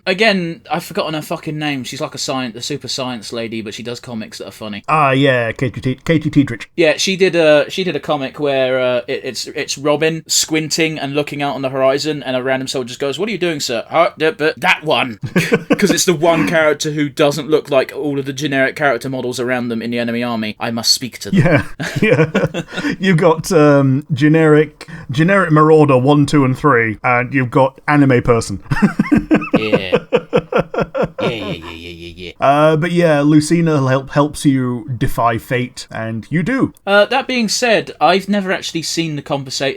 Speaker 2: again, I've forgotten her fucking name. She's like a super science lady, but she does comics that are funny.
Speaker 1: Ah, yeah, Katie Teedrich.
Speaker 2: Yeah, she did a comic where it's Robin squinting and looking out on the horizon, and a random soldier just goes, "What are you doing, sir?" But that one, because it's the one character who doesn't look like all of the generic character models around them in the enemy army. I must speak to them.
Speaker 1: Yeah. You've got generic Marauder 1, 2, and 3, and you've got anime person.
Speaker 2: Yeah.
Speaker 1: But yeah, Lucina helps you defy fate, and you do.
Speaker 2: That being said, I've never actually seen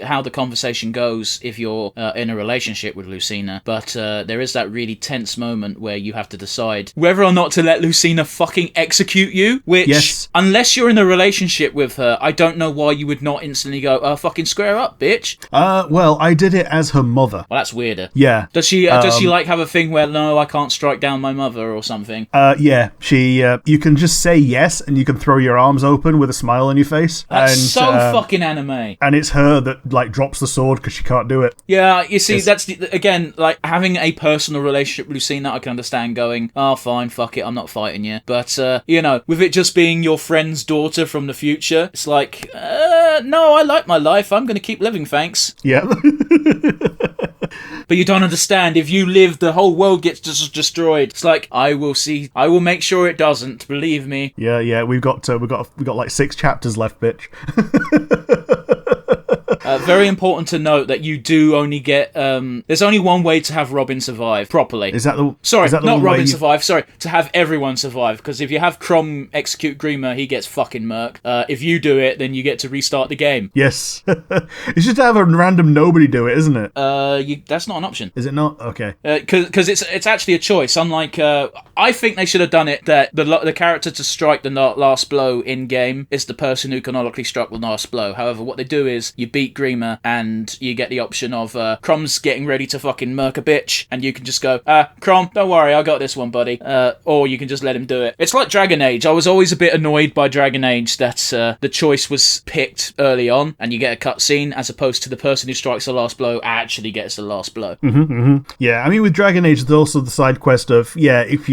Speaker 2: how the conversation goes if you're in a relationship with Lucina, but there is that really tense moment where you have to decide whether or not to let Lucina fucking execute you, which, yes. Unless you're in a relationship with her, I don't know why you would not instantly go, fucking square up, bitch.
Speaker 1: Well, I did it as her mother.
Speaker 2: Well, that's weirder.
Speaker 1: Yeah.
Speaker 2: Does she like have a thing where, no, I can't strike down my mother or something?
Speaker 1: Yeah. You can just say yes, and you can throw your arms open with a smile on your face.
Speaker 2: That's fucking anime.
Speaker 1: And it's her that, like, drops the sword because she can't do it.
Speaker 2: Yeah, you see, that's, again, like, having a personal relationship with Lucina, I can understand going, oh, fine, fuck it, I'm not fighting you. But, with it just being your friend's daughter from the future, it's like, no, I like my life, I'm going to keep living, thanks.
Speaker 1: Yeah.
Speaker 2: But you don't understand, if you live, the whole world gets destroyed. It's like, I will make sure it doesn't, believe me.
Speaker 1: Yeah, we've got like 6 chapters left, bitch.
Speaker 2: Very important to note that you do only get... there's only one way to have Robin survive properly.
Speaker 1: Is that the...
Speaker 2: Sorry, not Robin survive, sorry. To have everyone survive. Because if you have Crom execute Grima, he gets fucking murked. If you do it, then you get to restart the game.
Speaker 1: Yes. It's just to have a random nobody do it, isn't it?
Speaker 2: That's not an option.
Speaker 1: Is it not? Okay.
Speaker 2: Because it's actually a choice. Unlike... I think they should have done it that the character to strike the last blow in-game is the person who canonically struck the last blow. However, what they do is you beat Grima and you get the option of Crom's getting ready to fucking murk a bitch, and you can just go, Crom, don't worry, I got this one, buddy. Or you can just let him do it. It's like Dragon Age. I was always a bit annoyed by Dragon Age that the choice was picked early on and you get a cutscene, as opposed to the person who strikes the last blow actually gets the last blow.
Speaker 1: Yeah, I mean, with Dragon Age, there's also the side quest of, if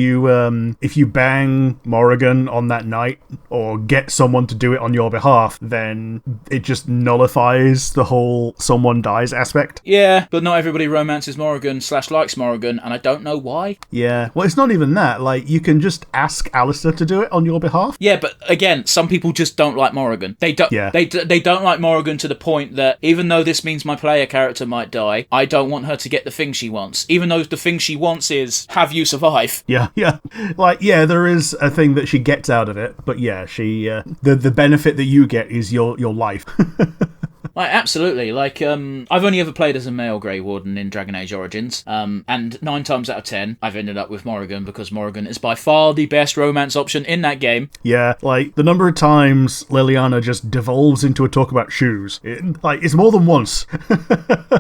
Speaker 1: you bang Morrigan on that night or get someone to do it on your behalf, then it just nullifies the whole someone dies aspect.
Speaker 2: Yeah, but not everybody romances Morrigan / likes Morrigan, and I don't know why.
Speaker 1: Yeah, well, it's not even that. Like, you can just ask Alistair to do it on your behalf.
Speaker 2: Yeah, but again, some people just don't like Morrigan. They don't. Yeah. They don't like Morrigan to the point that even though this means my player character might die, I don't want her to get the thing she wants. Even though the thing she wants is have you survive.
Speaker 1: Yeah. Like, yeah, there is a thing that she gets out of it, but yeah, she the benefit that you get is your life.
Speaker 2: Like, absolutely. Like, I've only ever played as a male Grey Warden in Dragon Age Origins, and 9 times out of 10, I've ended up with Morrigan, because Morrigan is by far the best romance option in that game.
Speaker 1: Yeah, like, the number of times Liliana just devolves into a talk about shoes, it's more than once.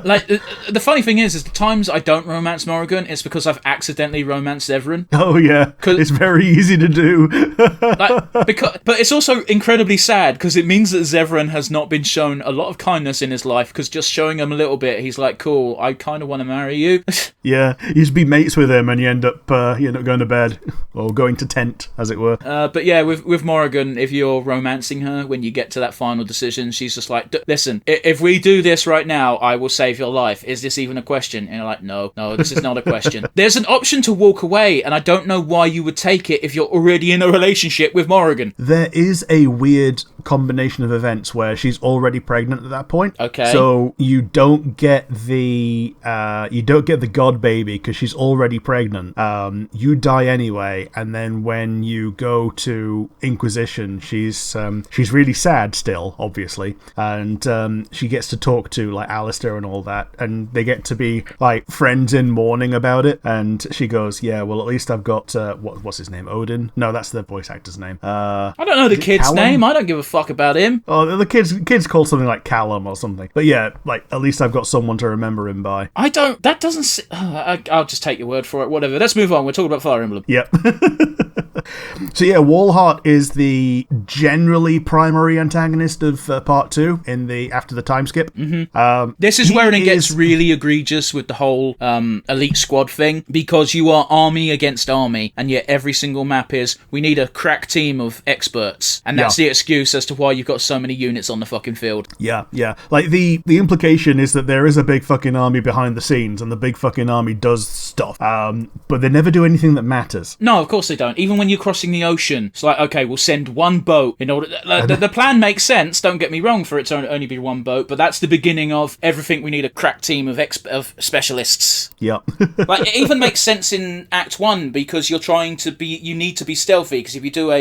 Speaker 2: Like, the funny thing is the times I don't romance Morrigan, it's because I've accidentally romanced Zevran.
Speaker 1: Oh, yeah. It's very easy to do.
Speaker 2: But it's also incredibly sad, because it means that Zevran has not been shown a lot of kindness in his life, because just showing him a little bit, he's like, cool, I kind of want to marry you.
Speaker 1: Yeah, you just be mates with him and you end up going to bed, or going to tent, as it were.
Speaker 2: But yeah, with Morrigan, if you're romancing her, when you get to that final decision, she's just like, listen, if we do this right now, I will save your life. Is this even a question? And you're like, no, this is not a question. There's an option to walk away, and I don't know why you would take it if you're already in a relationship with Morrigan.
Speaker 1: There is a weird combination of events where she's already pregnant at that point.
Speaker 2: Okay.
Speaker 1: So you don't get the god baby because she's already pregnant. You die anyway, and then when you go to Inquisition, she's really sad still, obviously, and she gets to talk to like Alistair and all that, and they get to be like friends in mourning about it. And she goes, "Yeah, well, at least I've got what's his name? Odin? No, that's the voice actor's name.
Speaker 2: I don't know the kid's name. I don't give a fuck about him.
Speaker 1: Oh, the kid's called something like Callum or something. But yeah, like at least I've got someone to remember him by.
Speaker 2: I don't. That doesn't. I'll just take your word for it. Whatever. Let's move on. We're talking about Fire Emblem.
Speaker 1: Yep. So yeah, Walhart is the generally primary antagonist of Part 2 after the time skip.
Speaker 2: Mm-hmm. This is where it gets really egregious with the whole elite squad thing, because you are army against army, and yet every single map is, we need a crack team of experts, and that's the excuse as to why you've got so many units on the fucking field.
Speaker 1: Yeah. Like the implication is that there is a big fucking army behind the scenes, and the big fucking army does stuff, but they never do anything that matters.
Speaker 2: No, of course they don't. Even when you're crossing the ocean, it's like, okay, we'll send one boat in order. The plan makes sense. Don't get me wrong, for it to only be one boat, but that's the beginning of everything. We need a crack team of specialists.
Speaker 1: Yeah.
Speaker 2: Like, it even makes sense in Act 1 because you're trying to be. You need to be stealthy, because if you do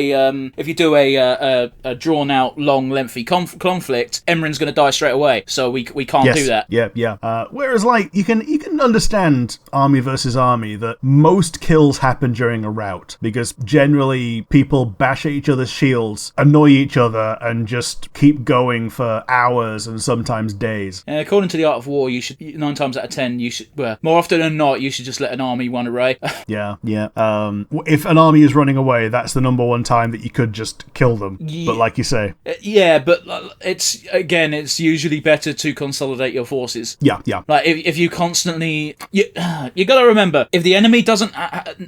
Speaker 2: a drawn out, long, lengthy conflict, Emrin's going to die straight away. So we can't do that.
Speaker 1: Yeah. Whereas, like, you can understand army versus army that most kills happen during a rout, because generally people bash at each other's shields, annoy each other, and just keep going for hours and sometimes days.
Speaker 2: According to the Art of War, you should 9 times out of 10, you should, more often than not, you should just let an army run away.
Speaker 1: Yeah. If an army is running away, that's the number one time that you could just kill them. Yeah. But like you say,
Speaker 2: but it's usually better to consolidate your forces.
Speaker 1: Yeah.
Speaker 2: Like if you constantly, you got to remember, if the enemy doesn't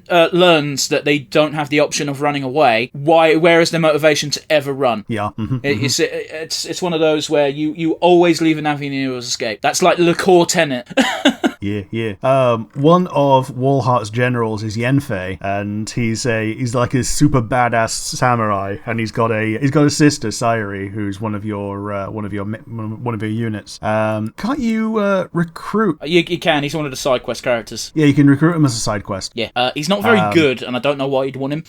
Speaker 2: learns that they don't have the option of running away, where is their motivation to ever run?
Speaker 1: Yeah.
Speaker 2: It's one of those where you always leave an avenue of escape. That's like the core tenet.
Speaker 1: Yeah. One of Walhart's generals is Yenfei, and he's like a super badass samurai, and he's got a sister, Sayuri, who's one of your units. Can't you recruit?
Speaker 2: You can. He's one of the side quest characters.
Speaker 1: Yeah, you can recruit him as a side quest.
Speaker 2: Yeah. He's not very good, and I don't know why you'd want him.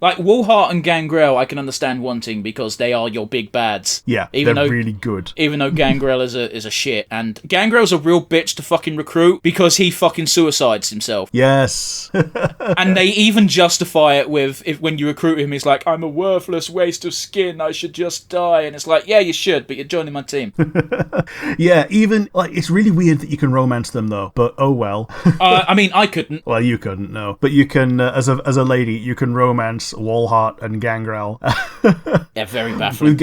Speaker 2: Like Walhart and Gangrel, I can understand wanting, because they are your big bads.
Speaker 1: Yeah, they're really good.
Speaker 2: Even though Gangrel is a shit, and Gangrel's a real bitch to fucking recruit because he fucking suicides himself.
Speaker 1: Yes.
Speaker 2: And they even justify it with, when you recruit him, he's like, I'm a worthless waste of skin, I should just die. And it's like, yeah, you should, but you're joining my team.
Speaker 1: Yeah, even, like, it's really weird that you can romance them, though, but oh well.
Speaker 2: I mean, I couldn't.
Speaker 1: Well, you couldn't, no. But you can, as a lady, you can romance Walhart and Gangrel.
Speaker 2: Yeah, very baffling.
Speaker 1: With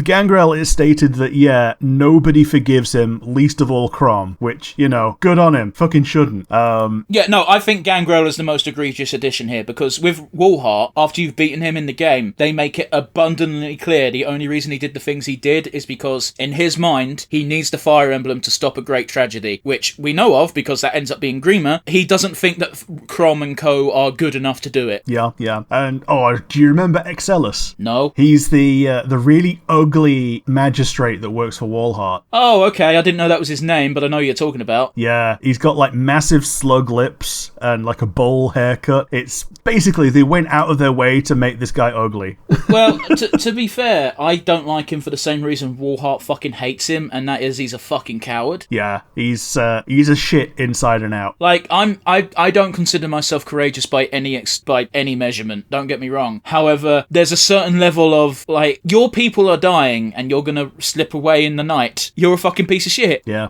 Speaker 1: Gangrel, it's stated that, yeah, nobody forgives him, least of all Crom, which, good on him. Fucking shouldn't.
Speaker 2: Yeah, no, I think Gangrel is the most egregious addition here, because with Walhart, after you've beaten him in the game, they make it abundantly clear the only reason he did the things he did is because, in his mind, he needs the Fire Emblem to stop a great tragedy, which we know of because that ends up being Grima. He doesn't think that Crom and co are good enough to do it.
Speaker 1: Yeah. And, do you remember Excellus?
Speaker 2: No.
Speaker 1: He's the really ugly magistrate that works for Walhart.
Speaker 2: Oh, okay, I didn't know that was his name, but I know who you're talking about.
Speaker 1: Yeah, he's got, like, massive slug lips and, like, a bowl haircut. It's basically, they went out of their way to make this guy ugly.
Speaker 2: Well, to be fair, I don't like him for the same reason Walhart fucking hates him, and that is he's a fucking coward.
Speaker 1: Yeah, he's a shit inside and out.
Speaker 2: Like, I don't consider myself courageous by any measurement, don't get me wrong. However, there's a certain level of, like, your people are dying and you're gonna slip away in the night. You're a fucking piece of shit.
Speaker 1: Yeah.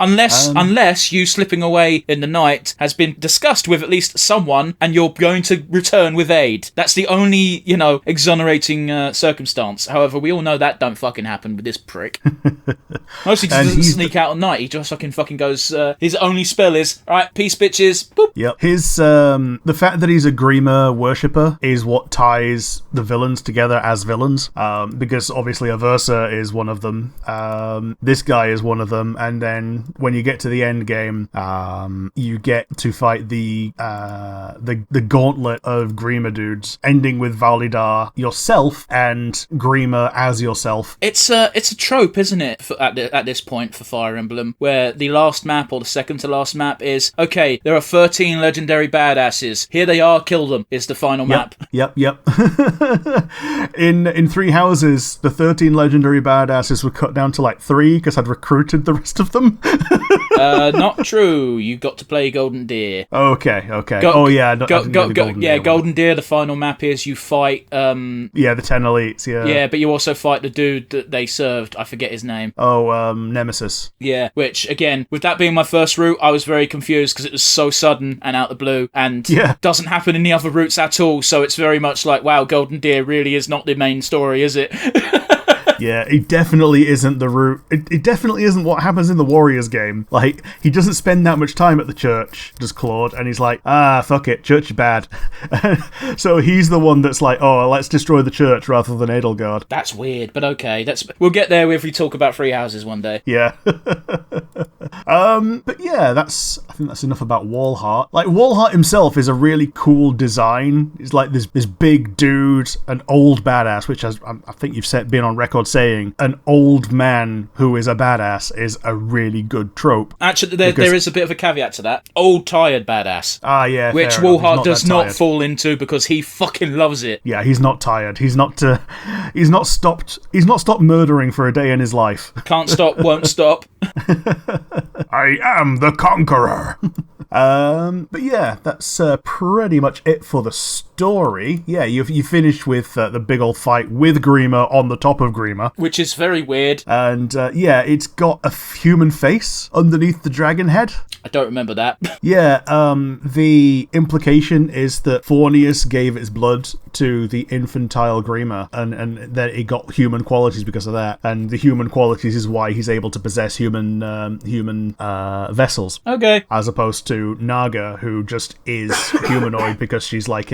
Speaker 2: Unless you slipping away in the night has been discussed with at least someone and you're going to return with aid. That's the only, exonerating circumstance. However, we all know that don't fucking happen with this prick. Mostly just doesn't sneak out at night. He just fucking goes, his only spell is, alright, peace bitches, boop.
Speaker 1: Yep. His, the fact that he's a Grima worshipper is what ties the villains together as villains, because obviously Aversa is one of them. This guy is one of of them, and then when you get to the end game, you get to fight the gauntlet of Grima dudes, ending with Validar yourself and Grima as yourself.
Speaker 2: It's a trope, isn't it, at this point for Fire Emblem, where the last map or the second to last map is, okay, there are 13 legendary badasses. Here they are, kill them, is the final map.
Speaker 1: Yep. In Three Houses, the 13 legendary badasses were cut down to like 3 because I'd recruited the rest of them.
Speaker 2: Not true. You got to play Golden Deer.
Speaker 1: Okay.
Speaker 2: Golden Deer, the final map is you fight...
Speaker 1: the 10 elites, yeah.
Speaker 2: Yeah, but you also fight the dude that they served. I forget his name.
Speaker 1: Nemesis.
Speaker 2: Yeah, which, again, with that being my first route, I was very confused because it was so sudden and out the blue and doesn't happen in the other routes at all, so it's very much like, wow, Golden Deer really is not the main story, is it?
Speaker 1: Yeah, it definitely isn't the route. It definitely isn't what happens in the Warriors game. Like, he doesn't spend that much time at the church, does Claude, and he's like, fuck it, church is bad. So he's the one that's like, let's destroy the church rather than Edelgard.
Speaker 2: That's weird, but okay. We'll get there if we talk about Three Houses one day.
Speaker 1: Yeah. But yeah, I think that's enough about Walhart. Like, Walhart himself is a really cool design. He's like this big dude, an old badass, which I think you've been on record saying an old man who is a badass is a really good trope.
Speaker 2: Actually, there is a bit of a caveat to that. Old, tired badass.
Speaker 1: Yeah.
Speaker 2: Which Walhart does not fall into because he fucking loves it.
Speaker 1: Yeah, he's not tired. He's not stopped murdering for a day in his life.
Speaker 2: Can't stop, won't stop.
Speaker 1: I am the conqueror. But yeah, that's pretty much it for the story. Yeah, you finish with the big old fight with Grima on the top of Grima.
Speaker 2: Which is very weird.
Speaker 1: And it's got a human face underneath the dragon head.
Speaker 2: I don't remember that.
Speaker 1: Yeah, the implication is that Fornius gave its blood to the infantile Grima, and that it got human qualities because of that. And the human qualities is why he's able to possess human vessels.
Speaker 2: Okay.
Speaker 1: As opposed to Naga, who just is humanoid because she's like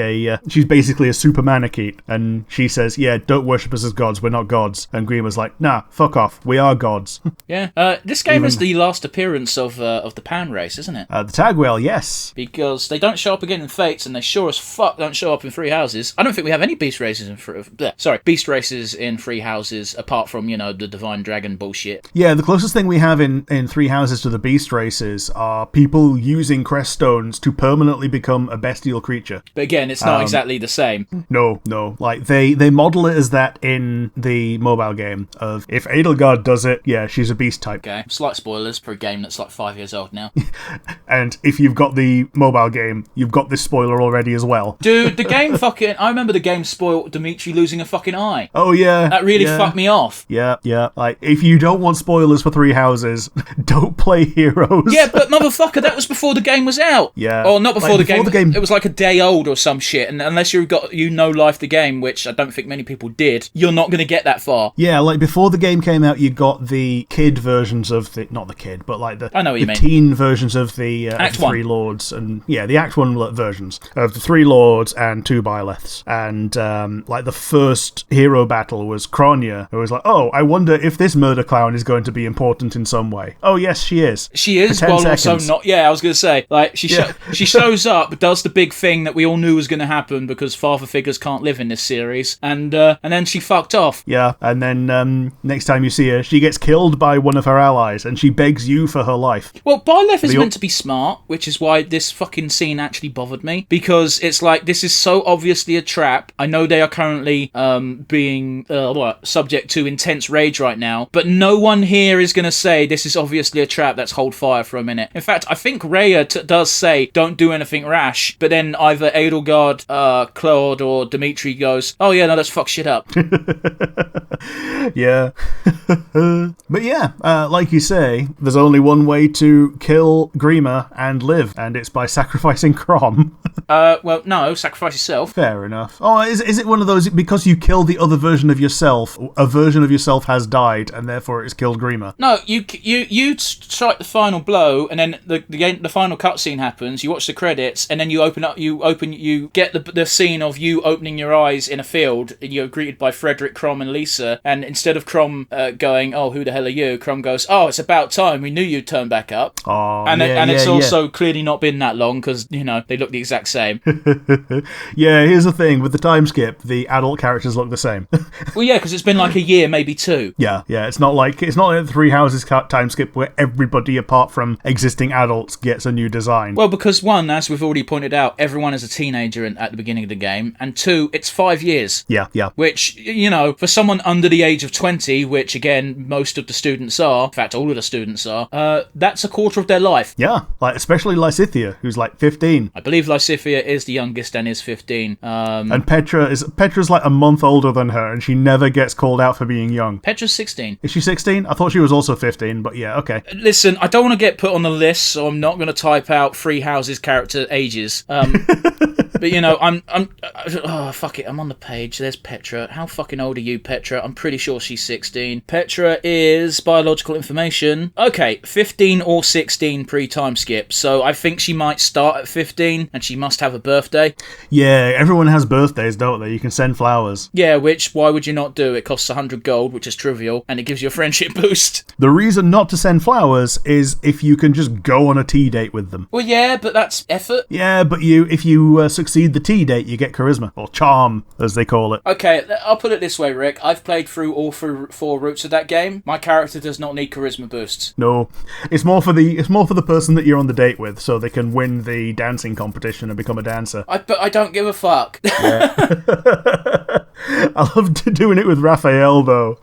Speaker 1: she's basically a super mannequin, and she says, don't worship us as gods, we're not gods. And Grima's like, nah, fuck off, we are gods.
Speaker 2: Yeah. This game is the last appearance of the Pan race, isn't it?
Speaker 1: The Tagwell, yes.
Speaker 2: Because they don't show up again in Fates, and they sure as fuck don't show up in Three Houses. I don't think we have any beast races in Three Houses apart from, the Divine Dragon bullshit.
Speaker 1: Yeah, the closest thing we have in Three Houses to the beast races are people using crest stones to permanently become a bestial creature.
Speaker 2: But again, it's not exactly the same.
Speaker 1: No. Like, they model it as that in the mobile game of, if Edelgard does it, she's a beast type.
Speaker 2: Okay, slight spoilers for a game that's like 5 years old now.
Speaker 1: And if you've got the mobile game, you've got this spoiler already as well.
Speaker 2: Dude, the game I remember the game spoiled Dimitri losing a fucking eye.
Speaker 1: Oh, yeah.
Speaker 2: That really fucked me off.
Speaker 1: Yeah. Like, if you don't want spoilers for Three Houses, don't play Heroes.
Speaker 2: Yeah, but motherfucker, that was before the game was out.
Speaker 1: Yeah.
Speaker 2: Or not before the game. It was like a day old or some shit, and unless you've got life the game, which I don't think many people did, you're not going to get that far.
Speaker 1: Yeah, like before the game came out, you got the kid versions of not the kid, but like the teen versions of the Three Lords, and the Act 1 versions of the Three Lords and 2 Byleths. And like the first hero battle was Kronya, who was like, I wonder if this murder clown is going to be important in some way. Oh yes, she is.
Speaker 2: She is, well also not. Yeah, I was going to say, like, she shows up, does the big thing that we all knew was going to happen because father figures can't live in this series, and then she fucked off.
Speaker 1: Yeah, and then next time you see her, she gets killed by one of her allies, and she begs you for her life.
Speaker 2: Well, Byleth is meant to be smart, which is why this fucking scene actually bothered me, because it's like, this is so obviously a trap. I know they are currently being subject to intense rage right now, but no one here is going to say this is obviously a trap, let's hold fire for a minute. In fact, I think Rhea does say, don't do anything rash, but then either Edelgard, Claude, or Dimitri goes, oh yeah, no, let's fuck shit up.
Speaker 1: Yeah. But yeah, like you say, there's only one way to kill Grima and live, and it's by sacrificing Crom.
Speaker 2: Well, no, sacrifice yourself.
Speaker 1: Fair enough. Oh, is it one of those, because you kill the other version of yourself, a version of yourself has died, and therefore it's killed Grima?
Speaker 2: No, you strike the final blow, and then the final final cutscene happens, you watch the credits, and then you get the scene of you opening your eyes in a field, and you're greeted by Frederick, Crom, and Lisa, and instead of Crom going, oh, who the hell are you? Crom goes, oh, it's about time, we knew you'd turn back up.
Speaker 1: Oh,
Speaker 2: and it's also clearly not been that long, because, they look the exact same.
Speaker 1: Yeah, here's the thing, with the time skip, the adult characters look the same.
Speaker 2: Well, yeah, because it's been like a year, maybe 2.
Speaker 1: Yeah, it's not like the Three Houses time skip where everybody apart from existing adults gets a new design.
Speaker 2: Well, because one, as we've already pointed out, everyone is a teenager at the beginning of the game, and 2, it's 5 years.
Speaker 1: Yeah.
Speaker 2: Which, for someone under the age of 20, which again, most of the students are, in fact, all of the students are, that's a quarter of their life.
Speaker 1: Yeah, like especially Lysithea, who's like 15.
Speaker 2: I believe Lysithea is the youngest and is 15.
Speaker 1: And Petra's like a month older than her, and she never gets called out for being young.
Speaker 2: Petra's 16.
Speaker 1: Is she 16? I thought she was also 15, but yeah, okay.
Speaker 2: Listen, I don't want to get put on the list, so I'm not going to type out Three Houses character ages. But fuck it, I'm on the page. There's Petra. How fucking old are you, Petra? I'm pretty sure she's 16. Petra is biological information. Okay, 15 or 16 pre-time skip. So I think she might start at 15, and she must have a birthday.
Speaker 1: Yeah, everyone has birthdays, don't they? You can send flowers.
Speaker 2: Yeah, which, why would you not do? It costs 100 gold, which is trivial, and it gives you a friendship boost.
Speaker 1: The reason not to send flowers is if you can just go on a tea date with them.
Speaker 2: Well, yeah, but that's effort.
Speaker 1: Yeah, but if you succeed the tea date, you get charisma, or charm, as they call it.
Speaker 2: Okay, I'll put it this way, Rick. I've played through all 4 routes of that game. My character does not need charisma boosts.
Speaker 1: No, it's more for the person that you're on the date with, so they can win the dancing competition and become a dancer.
Speaker 2: But I don't give a fuck.
Speaker 1: Yeah. I love doing it with Raphael, though.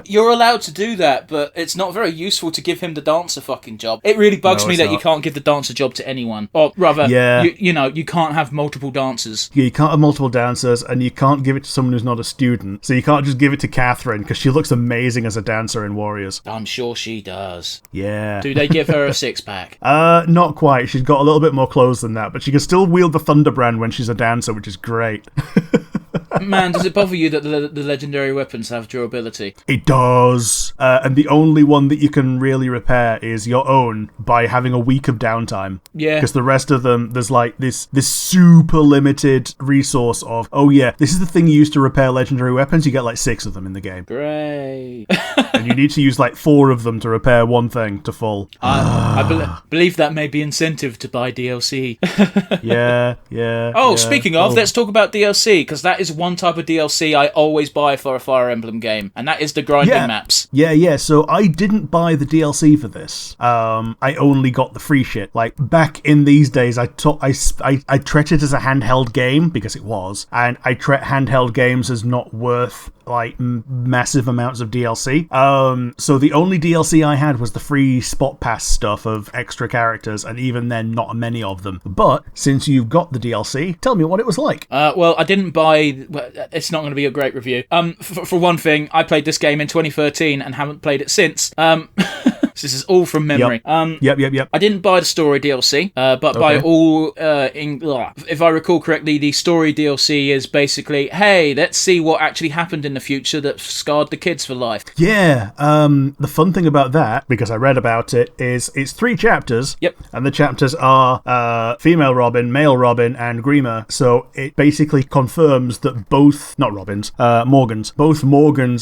Speaker 2: You're allowed to do that, but it's not very useful to give him the dancer fucking job. It really bugs me that you can't give the dancer job to anyone. Or rather, you can't have multiple dancers.
Speaker 1: Yeah, you can't have multiple dancers, and you can't give it to someone who's not a student. So you can't just give it to Catherine, because she looks amazing as a dancer in Warriors.
Speaker 2: I'm sure she does.
Speaker 1: Yeah.
Speaker 2: Do they give her a six-pack?
Speaker 1: Not quite. She's got a little bit more clothes than that, but she can still wield the Thunderbrand when she's a dancer, which is great.
Speaker 2: Man, does it bother you that the legendary weapons have durability?
Speaker 1: It does. And the only one that you can really repair is your own by having a week of downtime. Yeah. Because the rest of them, there's like this super limited resource of, oh yeah, this is the thing you use to repair legendary weapons. You get like 6 of them in the game.
Speaker 2: Great.
Speaker 1: And you need to use like 4 of them to repair one thing to full.
Speaker 2: I believe that may be incentive to buy DLC.
Speaker 1: Yeah.
Speaker 2: Oh, speaking of, let's talk about DLC, because that is one type of DLC I always buy for a Fire Emblem game, and that is the grinding maps.
Speaker 1: Yeah, so I didn't buy the DLC for this. I only got the free shit. Like, back in these days, I treat it as a handheld game, because it was, and I treat handheld games as not worth like massive amounts of DLC. So the only DLC I had was the free spot pass stuff of extra characters, and even then not many of them. But since you've got the DLC, tell me what it was like.
Speaker 2: Well, I didn't buy... it's not going to be a great review. For one thing, I played this game in 2013 and haven't played it since. This is all from memory.
Speaker 1: Yep.
Speaker 2: I didn't buy the story DLC, but by all... if I recall correctly, the story DLC is basically, hey, let's see what actually happened in the future that scarred the kids for life.
Speaker 1: Yeah, the fun thing about that, because I read about it, is it's 3 chapters.
Speaker 2: Yep.
Speaker 1: And the chapters are female Robin, male Robin, and Grima. So it basically confirms that both Morgans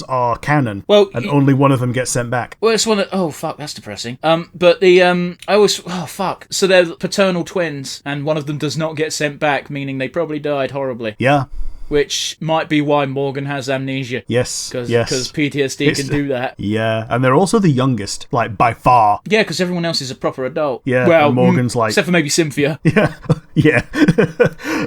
Speaker 1: are canon. Well, and only one of them gets sent back.
Speaker 2: Well, it's one of... Oh, fuck, that's depressing. But the... I always... Oh, fuck. So they're paternal twins, and one of them does not get sent back, meaning they probably died horribly.
Speaker 1: Yeah.
Speaker 2: Which might be why Morgan has amnesia.
Speaker 1: Yes.
Speaker 2: Because PTSD can do that.
Speaker 1: Yeah, and they're also the youngest, like, by far.
Speaker 2: Yeah, because everyone else is a proper adult.
Speaker 1: Yeah, well, Morgan's like...
Speaker 2: Except for maybe Cynthia.
Speaker 1: Yeah.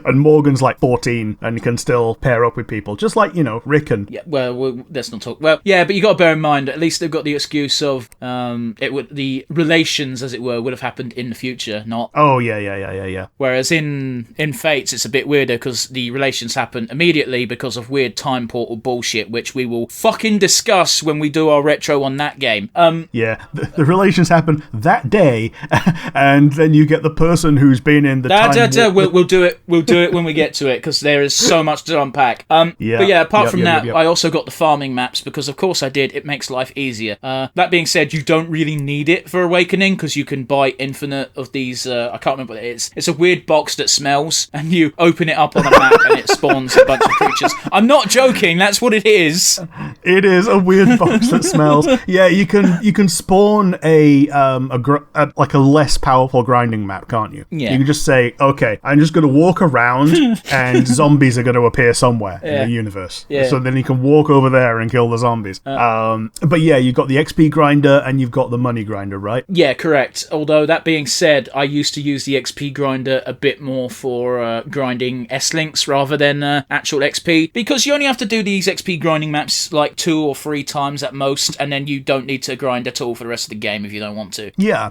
Speaker 1: And Morgan's like 14 and can still pair up with people, just like, Rickon.
Speaker 2: Yeah, well, let's not talk... Well, yeah, but you got to bear in mind, at least they've got the excuse of the relations, as it were, would have happened in the future, not...
Speaker 1: Oh, yeah.
Speaker 2: Whereas in Fates, it's a bit weirder, because the relations happen immediately because of weird time portal bullshit, which we will fucking discuss when we do our retro on that game.
Speaker 1: Yeah, the relations happen that day, and then you get the person who's been in the
Speaker 2: time We'll do it. We'll do it when we get to it, because there is so much to unpack. But yeah, apart from that, I also got the farming maps because, of course, I did. It makes life easier. That being said, you don't really need it for Awakening because you can buy infinite of these. I can't remember what it is. It's a weird box that smells, and you open it up on a map, and it spawns a bunch of creatures. I'm not joking. That's what it is.
Speaker 1: It is a weird box that smells. Yeah, you can spawn a less powerful grinding map, can't you?
Speaker 2: Yeah.
Speaker 1: You can just say, okay, I'm just going to walk around, and zombies are going to appear somewhere in the universe. Yeah. So then you can walk over there and kill the zombies. But yeah, you've got the XP grinder and you've got the money grinder, right?
Speaker 2: Yeah, correct. Although that being said, I used to use the XP grinder a bit more for grinding S-links rather than actual XP, because you only have to do these XP grinding maps like 2 or 3 times at most, and then you don't need to grind at all for the rest of the game if you don't want to.
Speaker 1: Yeah.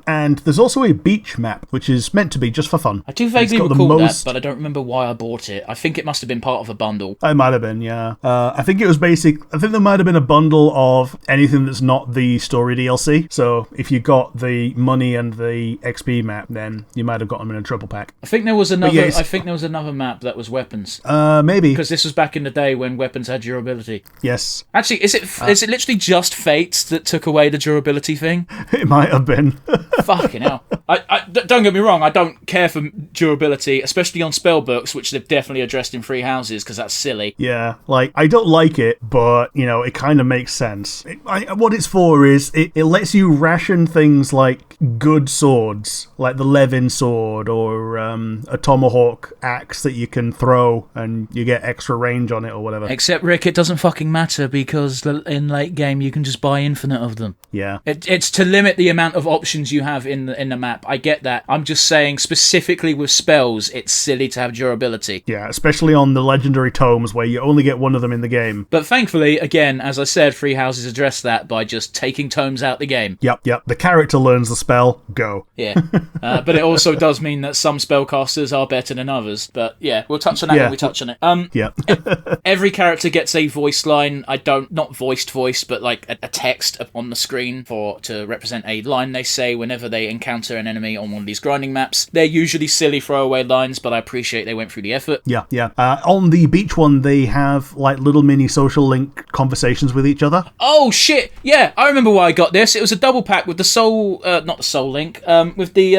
Speaker 1: And there's also a beach map, which is meant to be just for fun.
Speaker 2: I do vaguely recall that, but I don't remember why I bought it. I think it must have been part of a bundle.
Speaker 1: It might have been, yeah. I think it was basic. I think there might have been a bundle of anything that's not the story DLC. So if you got the money and the XP map, then you might have got them in a triple pack.
Speaker 2: I think there was another. I think there was another map that was weapons.
Speaker 1: Maybe,
Speaker 2: because this was back in the day when weapons had durability.
Speaker 1: Yes.
Speaker 2: Actually, is it literally just Fates that took away the durability thing?
Speaker 1: It might have been.
Speaker 2: Fucking hell. Don't get me wrong, I don't care for durability, especially on spellbooks, which they've definitely addressed in Free Houses, because that's silly.
Speaker 1: Yeah, like, I don't like it, but, it kind of makes sense. What it's for is, it lets you ration things like good swords, like the Levin sword, or a tomahawk axe that you can throw, and you get extra range on it, or whatever.
Speaker 2: Except, Rick, it doesn't fucking matter, because in late game, you can just buy infinite of them.
Speaker 1: Yeah.
Speaker 2: It's to limit the amount of options you have in the map. I get that. I'm just saying, specifically with spells, it's silly to have durability.
Speaker 1: Yeah, especially on the legendary tomes where you only get one of them in the game.
Speaker 2: But thankfully, again, as I said, Free Houses addressed that by just taking tomes out the game.
Speaker 1: Yep. The character learns the spell, go.
Speaker 2: Yeah. But it also does mean that some spellcasters are better than others. But yeah, we'll touch on that when we touch on it.
Speaker 1: Yeah.
Speaker 2: Every character gets a voice line. Not voiced voice, but like a text on the screen to represent a line they say whenever they encounter an enemy on one of these grinding maps. They're usually silly throwaway lines, but I appreciate they went through the effort.
Speaker 1: Yeah. On the beach one, they have like little mini social link conversations with each other.
Speaker 2: Oh shit! Yeah, I remember why I got this. It was a double pack with the soul, not the soul link, with the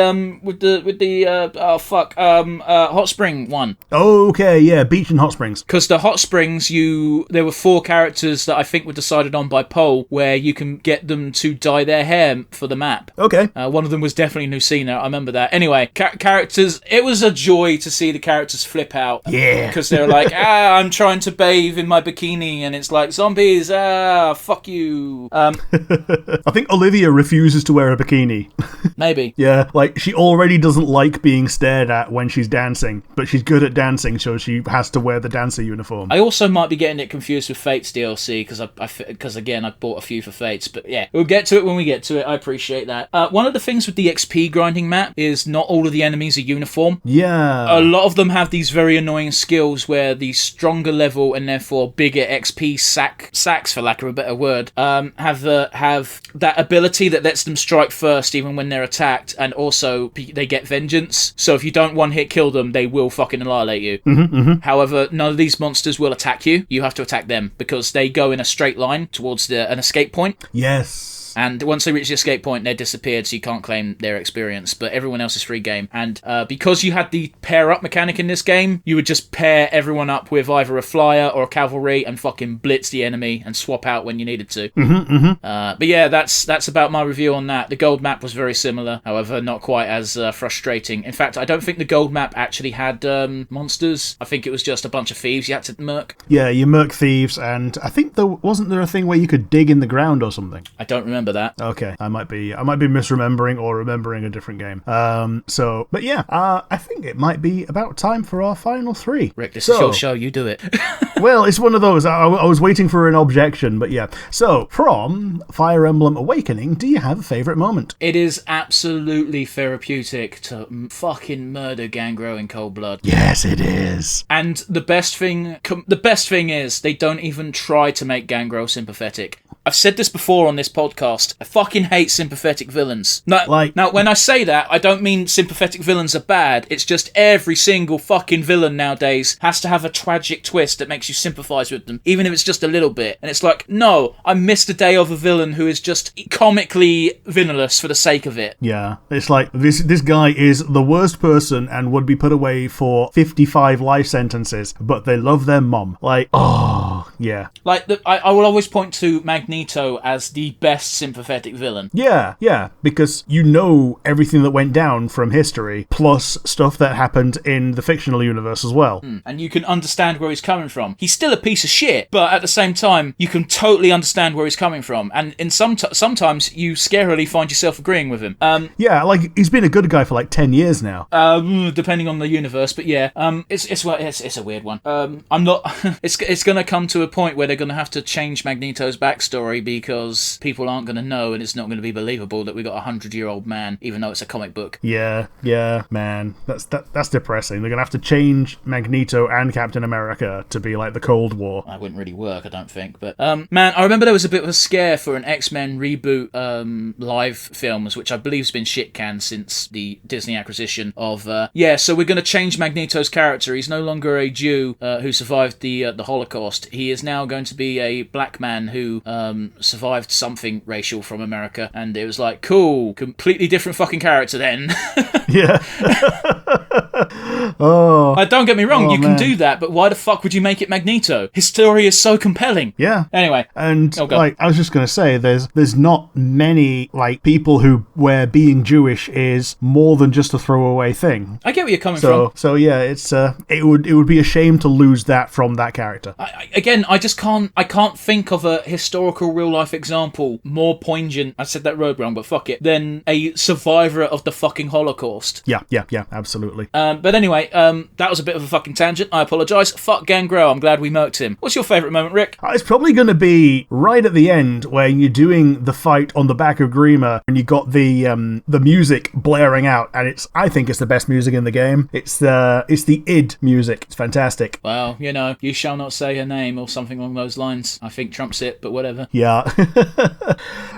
Speaker 2: hot spring one.
Speaker 1: Okay, yeah, beach and hot springs.
Speaker 2: Because the hot springs, there were 4 characters that I think were decided on by poll, where you can get them to dye their hair for the map.
Speaker 1: Okay.
Speaker 2: One of them was definitely Nucina. I remember that. Anyway, characters. It was a joy to see the characters flip out.
Speaker 1: Yeah.
Speaker 2: Because they were like, I'm trying to bathe in my bikini, and it's like, zombies, fuck you.
Speaker 1: I think Olivia refuses to wear a bikini.
Speaker 2: Maybe.
Speaker 1: Yeah, like, she already doesn't like being stared at when she's dancing, but she's good at dancing, so she has to wear the dancer uniform.
Speaker 2: I also might be getting it confused with Fates DLC, because again, I bought a few for Fates, but yeah, we'll get to it when we get to it. I appreciate that. One of the things with the XP grinding map is not all of the enemies are uniform.
Speaker 1: Yeah.
Speaker 2: A lot of them have these very annoying skills where the stronger level and therefore bigger XP sacks, for lack of a better word, have that ability that lets them strike first even when they're attacked, and also they get vengeance. So if you don't one-hit kill them, they will fucking annihilate you. However, none of these monsters will attack you. You have to attack them because they go in a straight line towards an escape point.
Speaker 1: Yes.
Speaker 2: And once they reach the escape point, they're disappeared, so you can't claim their experience. But everyone else is free game. And because you had the pair-up mechanic in this game, you would just pair everyone up with either a flyer or a cavalry and fucking blitz the enemy and swap out when you needed to. But yeah, that's about my review on that. The gold map was very similar, however, not quite as frustrating. In fact, I don't think the gold map actually had monsters. I think it was just a bunch of thieves you had to murk.
Speaker 1: Yeah, you murk thieves, and I think wasn't there a thing where you could dig in the ground or something?
Speaker 2: I don't remember that.
Speaker 1: Okay, I might be misremembering or remembering a different game. But yeah, I think it might be about time for our final 3.
Speaker 2: Rick, this is your show. You do it.
Speaker 1: Well, it's one of those. I was waiting for an objection, but yeah. So, from Fire Emblem Awakening, do you have a favourite moment?
Speaker 2: It is absolutely therapeutic to fucking murder Gangro in cold blood.
Speaker 1: Yes, it is.
Speaker 2: And the best thing is they don't even try to make Gangro sympathetic. I've said this before on this podcast, podcast. I fucking hate sympathetic villains. Now, when I say that, I don't mean sympathetic villains are bad. It's just every single fucking villain nowadays has to have a tragic twist that makes you sympathise with them, even if it's just a little bit. And it's like, no, I missed a day of a villain who is just comically villainous for the sake of it.
Speaker 1: Yeah, it's like, this guy is the worst person and would be put away for 55 life sentences, but they love their mom. Like, oh, yeah.
Speaker 2: Like, I will always point to Magneto as the best sympathetic villain.
Speaker 1: Yeah, because you know everything that went down from history, plus stuff that happened in the fictional universe as well.
Speaker 2: And you can understand where he's coming from. He's still a piece of shit, but at the same time, you can totally understand where he's coming from. And in sometimes you scarily find yourself agreeing with him.
Speaker 1: Yeah, like, he's been a good guy for like 10 years now.
Speaker 2: Depending on the universe, but yeah. It's a weird one. I'm not... it's going to come to a point where they're going to have to change Magneto's backstory because people aren't going to know, and it's not going to be believable that we got a 100-year-old man, even though it's a comic book.
Speaker 1: Yeah, man. That's depressing. They're going to have to change Magneto and Captain America to be like the Cold War.
Speaker 2: That wouldn't really work, I don't think. But, man, I remember there was a bit of a scare for an X-Men reboot live films, which I believe has been shit-canned since the Disney acquisition of... so we're going to change Magneto's character. He's no longer a Jew who survived the Holocaust. He is now going to be a black man who survived something racial from America. And it was like, cool, completely different fucking character then.
Speaker 1: Yeah.
Speaker 2: Don't get me wrong, you can do that, but why the fuck would you make it Magneto? His story is so compelling.
Speaker 1: Yeah.
Speaker 2: Anyway.
Speaker 1: And, I was just going to say, there's not many, people where being Jewish is more than just a throwaway thing.
Speaker 2: I get where you're coming from.
Speaker 1: So yeah, it would be a shame to lose that from that character.
Speaker 2: I just can't think of a historical real-life example more poignant, I said that word wrong, but fuck it, than a survivor of the fucking Holocaust.
Speaker 1: Yeah, absolutely.
Speaker 2: But anyway, that was a bit of a fucking tangent. I apologise. Fuck Gangrel. I'm glad we murked him. What's your favourite moment, Rick?
Speaker 1: It's probably going to be right at the end when you're doing the fight on the back of Grima and you got the music blaring out, and I think it's the best music in the game. It's the id music. It's fantastic.
Speaker 2: Well, you shall not say her name or something along those lines. I think trumps it, but whatever.
Speaker 1: Yeah.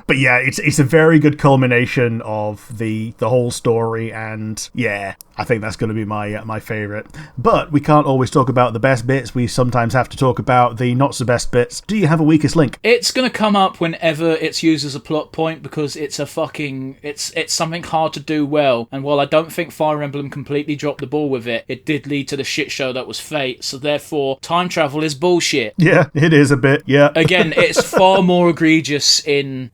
Speaker 1: But yeah, it's a very good culmination of the whole story, and yeah, I think that's going to be my favourite. But we can't always talk about the best bits. We sometimes have to talk about the not so best bits. Do you have a weakest link?
Speaker 2: It's going to come up whenever it's used as a plot point because it's something hard to do well. And while I don't think Fire Emblem completely dropped the ball with it, it did lead to the shit show that was Fate. So therefore, time travel is bullshit.
Speaker 1: Yeah, it is a bit. Yeah.
Speaker 2: Again, it's far more egregious in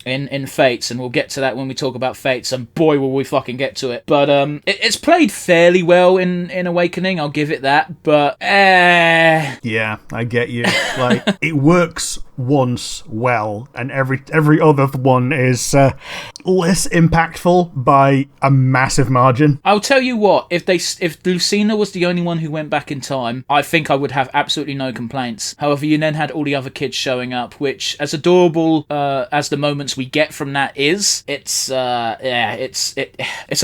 Speaker 2: Fates, and we'll get to that when we talk about Fates. And boy, will we fucking get to it. But it's played fairly well in Awakening. I'll give it that. But
Speaker 1: yeah, I get you. Like, it works once well, and every other one is less impactful by a massive margin.
Speaker 2: I'll tell you what, if Lucina was the only one who went back in time, I think I would have absolutely no complaints. However, you then had all the other kids showing up, which, as adorable as the moments we get from that is, it's a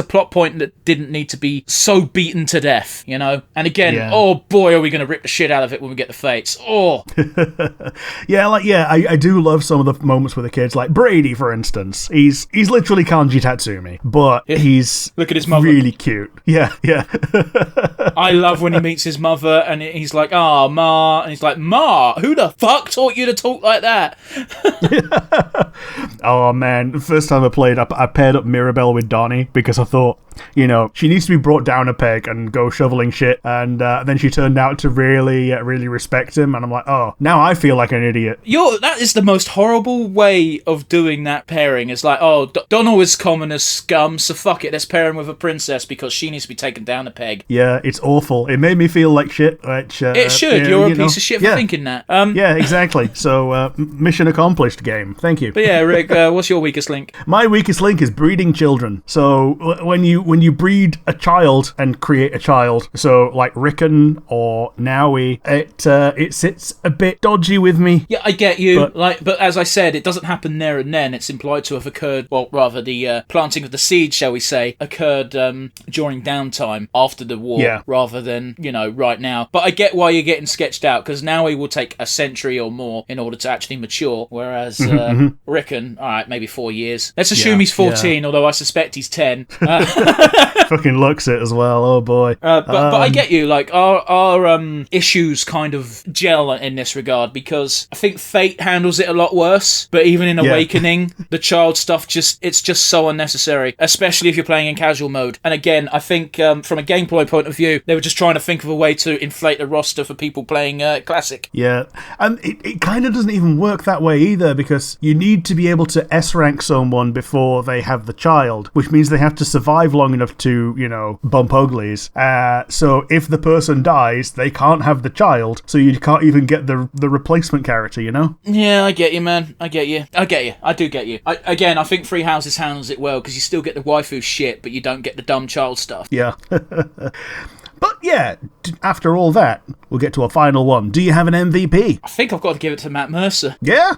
Speaker 2: plot point that didn't need to be so beaten to death, And again, oh boy, are we going to rip the shit out of it when we get the Fates. Oh.
Speaker 1: Yeah, I do love some of the moments with the kids, like Brady, for instance. He's literally Kanji Tatsumi, but he's
Speaker 2: look at his mother.
Speaker 1: Really cute. Yeah.
Speaker 2: I love when he meets his mother and he's like, "Ah, Ma," and he's like, "Ma, who the fuck taught you to talk like that?"
Speaker 1: Oh man, the first time I played, I paired up Mirabelle with Donnie because I thought, she needs to be brought down a peg and go shoveling shit, and then she turned out to really respect him, and I'm like, oh, now I feel like an idiot.
Speaker 2: That is the most horrible way of doing that pairing. It's like, oh, Donald is common as scum, so fuck it, let's pair him with a princess because she needs to be taken down a peg.
Speaker 1: Yeah, it's awful. It made me feel like shit. Which,
Speaker 2: it should. You're a piece of shit for thinking that.
Speaker 1: Yeah, exactly. So, mission accomplished, game. Thank you.
Speaker 2: But yeah, Rick, what's your weakest link?
Speaker 1: My weakest link is breeding children. So when you you breed a child and create a child, so like Rickon or Naui, it sits a bit dodgy with me.
Speaker 2: Yeah, I get you. But as I said, it doesn't happen there and then. It's implied to have occurred. Well, rather the planting of the seed, shall we say, occurred during downtime after the war, rather than right now. But I get why you're getting sketched out, because Naui will take a century or more in order to actually mature, whereas Rickon, all right, maybe 4 years. Let's assume he's 14, although I suspect he's 10.
Speaker 1: Fucking looks it as well. Oh boy.
Speaker 2: But I get you. Like our issues kind of gel in this regard, because I think Fate handles it a lot worse. But even in Awakening, the child stuff it's just so unnecessary, especially if you're playing in casual mode. And again, I think from a gameplay point of view, they were just trying to think of a way to inflate the roster for people playing Classic.
Speaker 1: Yeah, and it kind of doesn't even work that way either, because you need to be able to S-rank someone before they have the child, which means they have to survive long enough to, bump uglies. So if the person dies, they can't have the child, so you can't even get the replacement character,
Speaker 2: Yeah, I get you, man. I get you. I do get you. I think Three Houses handles it well, because you still get the waifu shit, but you don't get the dumb child stuff.
Speaker 1: Yeah. But yeah, after all that, we'll get to a final one. Do you have an MVP?
Speaker 2: I think I've got to give it to Matt Mercer.
Speaker 1: Yeah?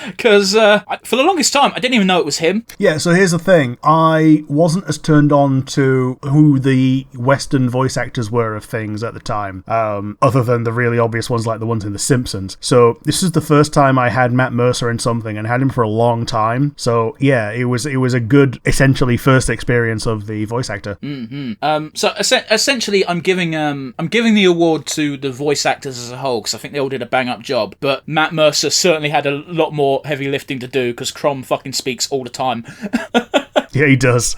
Speaker 2: Because for the longest time, I didn't even know it was him.
Speaker 1: Yeah, so here's the thing. I wasn't as turned on to who the Western voice actors were of things at the time, other than the really obvious ones like the ones in The Simpsons. So this is the first time I had Matt Mercer in something, and had him for a long time. So yeah, it was a good, essentially, first experience of the voice actor.
Speaker 2: So essentially, I'm giving the award to the voice actors as a whole, because I think they all did a bang up job. But Matt Mercer certainly had a lot more heavy lifting to do, because Crom fucking speaks all the time.
Speaker 1: Yeah, he does.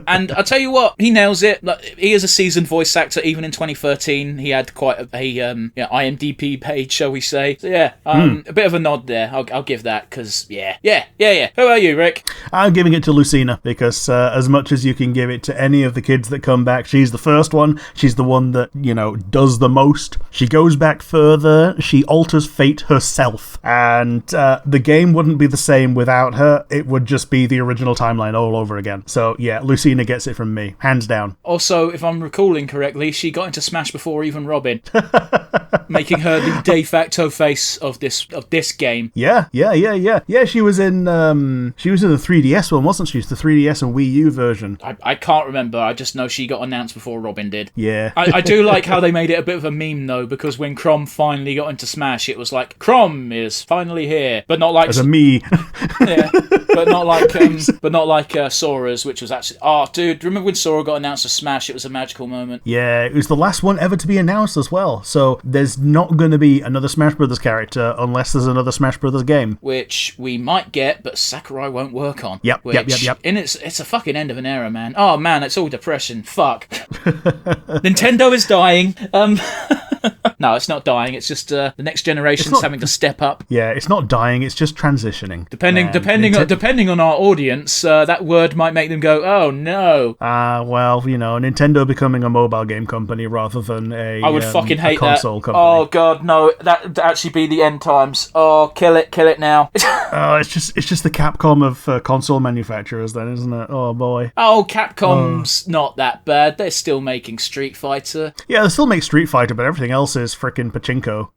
Speaker 2: And I tell you what, he nails it. Like, he is a seasoned voice actor. Even in 2013, he had quite a IMDb page, shall we say. So yeah, a bit of a nod there. I'll give that, because yeah. Who are you, Rick?
Speaker 1: I'm giving it to Lucina, because as much as you can give it to any of the kids that come back, she's the first one. She's the one that, does the most. She goes back further. She alters fate herself. And the game wouldn't be the same without her. It would just be the original timeline all over again. So yeah, Lucina gets it from me, hands down. Also,
Speaker 2: if I'm recalling correctly, she got into Smash before even Robin, making her the de facto face of this game.
Speaker 1: Yeah. She was in the 3DS one, wasn't she? It's the 3DS and Wii U version.
Speaker 2: I can't remember. I just know she got announced before Robin did.
Speaker 1: Yeah.
Speaker 2: I do like how they made it a bit of a meme though, because when Crom finally got into Smash, it was like, Crom is finally here, but not like
Speaker 1: as a me.
Speaker 2: Yeah, but not like Sora's, which was actually... Oh, dude, remember when Sora got announced as Smash? It was a magical moment.
Speaker 1: Yeah, it was the last one ever to be announced as well, so there's not going to be another Smash Brothers character unless there's another Smash Brothers game.
Speaker 2: Which we might get, but Sakurai won't work on.
Speaker 1: Yep.
Speaker 2: And it's a fucking end of an era, man. Oh, man, it's all depression. Fuck. Nintendo is dying. No, it's not dying. It's just the next generation's having to step up.
Speaker 1: Yeah, it's not dying. It's just transitioning.
Speaker 2: Depending on our audience, that word might make them go, "Oh no."
Speaker 1: Well, Nintendo becoming a mobile game company rather than I
Speaker 2: would fucking hate
Speaker 1: console
Speaker 2: that.
Speaker 1: company.
Speaker 2: Oh god, no! That'd actually be the end times. Oh, kill it now.
Speaker 1: It's just the Capcom of console manufacturers, then, isn't it? Oh boy.
Speaker 2: Oh, Capcom's not that bad. They're still making Street Fighter.
Speaker 1: Yeah, they still make Street Fighter, but everything else is frickin' pachinko.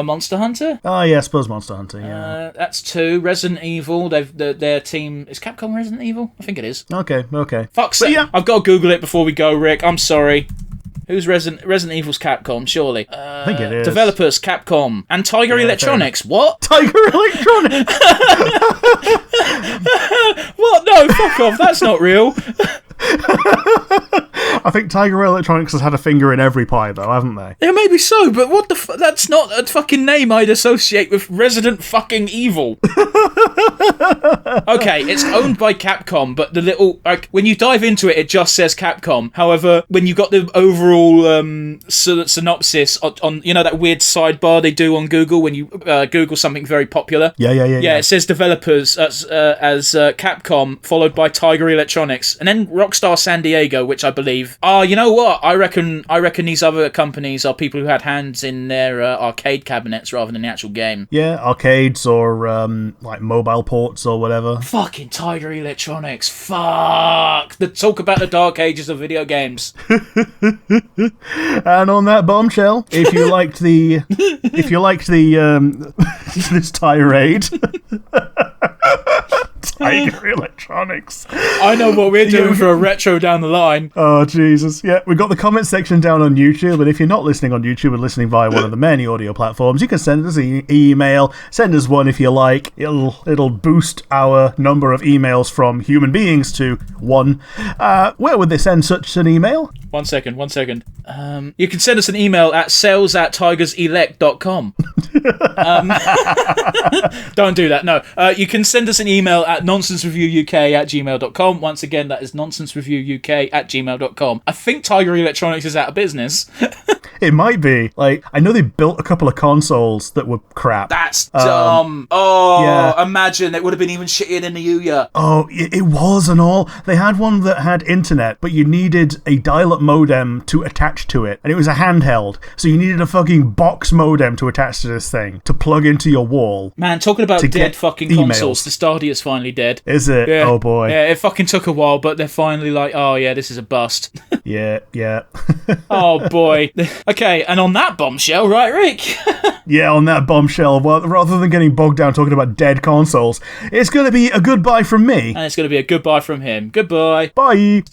Speaker 2: Monster Hunter?
Speaker 1: Oh yeah, I suppose Monster Hunter, yeah.
Speaker 2: That's 2. Resident Evil, their team... Is Capcom Resident Evil? I think it is.
Speaker 1: Okay.
Speaker 2: Fuck's sake. Yeah. I've got to Google it before we go, Rick. I'm sorry. Who's Resident Evil's Capcom, surely?
Speaker 1: I think it is.
Speaker 2: Developers, Capcom. And Tiger Electronics.
Speaker 1: Okay.
Speaker 2: What?
Speaker 1: Tiger Electronics?
Speaker 2: What? No, fuck off. That's not real.
Speaker 1: I think Tiger Electronics has had a finger in every pie, though, haven't they?
Speaker 2: Yeah, maybe so, but what the that's not a fucking name I'd associate with Resident fucking Evil. Okay, it's owned by Capcom, but the little... when you dive into it, it just says Capcom. However, when you got the overall synopsis on that weird sidebar they do on Google when you Google something very popular.
Speaker 1: Yeah.
Speaker 2: It says developers as Capcom, followed by Tiger Electronics, and then Rockstar San Diego, which I believe... you know what? I reckon these other companies are people who had hands in their arcade cabinets rather than the actual game.
Speaker 1: Yeah, arcades or like mobile ports or whatever. whatever.
Speaker 2: Fucking Tiger Electronics. Fuck. Talk about the dark ages of video games.
Speaker 1: And on that bombshell, if you liked the this tirade, Tiger Electronics.
Speaker 2: I know what we're doing for a retro down the line.
Speaker 1: Oh, Jesus. Yeah, we've got the comment section down on YouTube, and if you're not listening on YouTube and listening via one of the many audio platforms, you can send us an email. Send us one if you like. It'll boost our number of emails from human beings to 1. Where would they send such an email?
Speaker 2: One second. You can send us an email at sales@tigerselect.com. Don't do that, no. You can send us an email at nonsensereviewuk@gmail.com. Once again, that is nonsensereviewuk@gmail.com. I think Tiger Electronics is out of business.
Speaker 1: It might be. Like, I know they built a couple of consoles that were crap.
Speaker 2: That's dumb. Yeah. Imagine, it would have been even shittier than the Ouya.
Speaker 1: Oh, it was and all. They had one that had internet, but you needed a dial-up modem to attach to it. And it was a handheld. So you needed a fucking box modem to attach to this thing, to plug into your wall.
Speaker 2: Man, talking about dead fucking consoles, the Stadia's finally dead.
Speaker 1: Is it?
Speaker 2: Yeah.
Speaker 1: Oh, boy.
Speaker 2: Yeah, it fucking took a while, but they're finally like, oh, yeah, this is a bust.
Speaker 1: Yeah.
Speaker 2: Oh, boy. Okay, and on that bombshell, right, Rick?
Speaker 1: Yeah, on that bombshell, well, rather than getting bogged down talking about dead consoles, it's going to be a goodbye from me.
Speaker 2: And it's going to be a goodbye from him. Goodbye.
Speaker 1: Bye.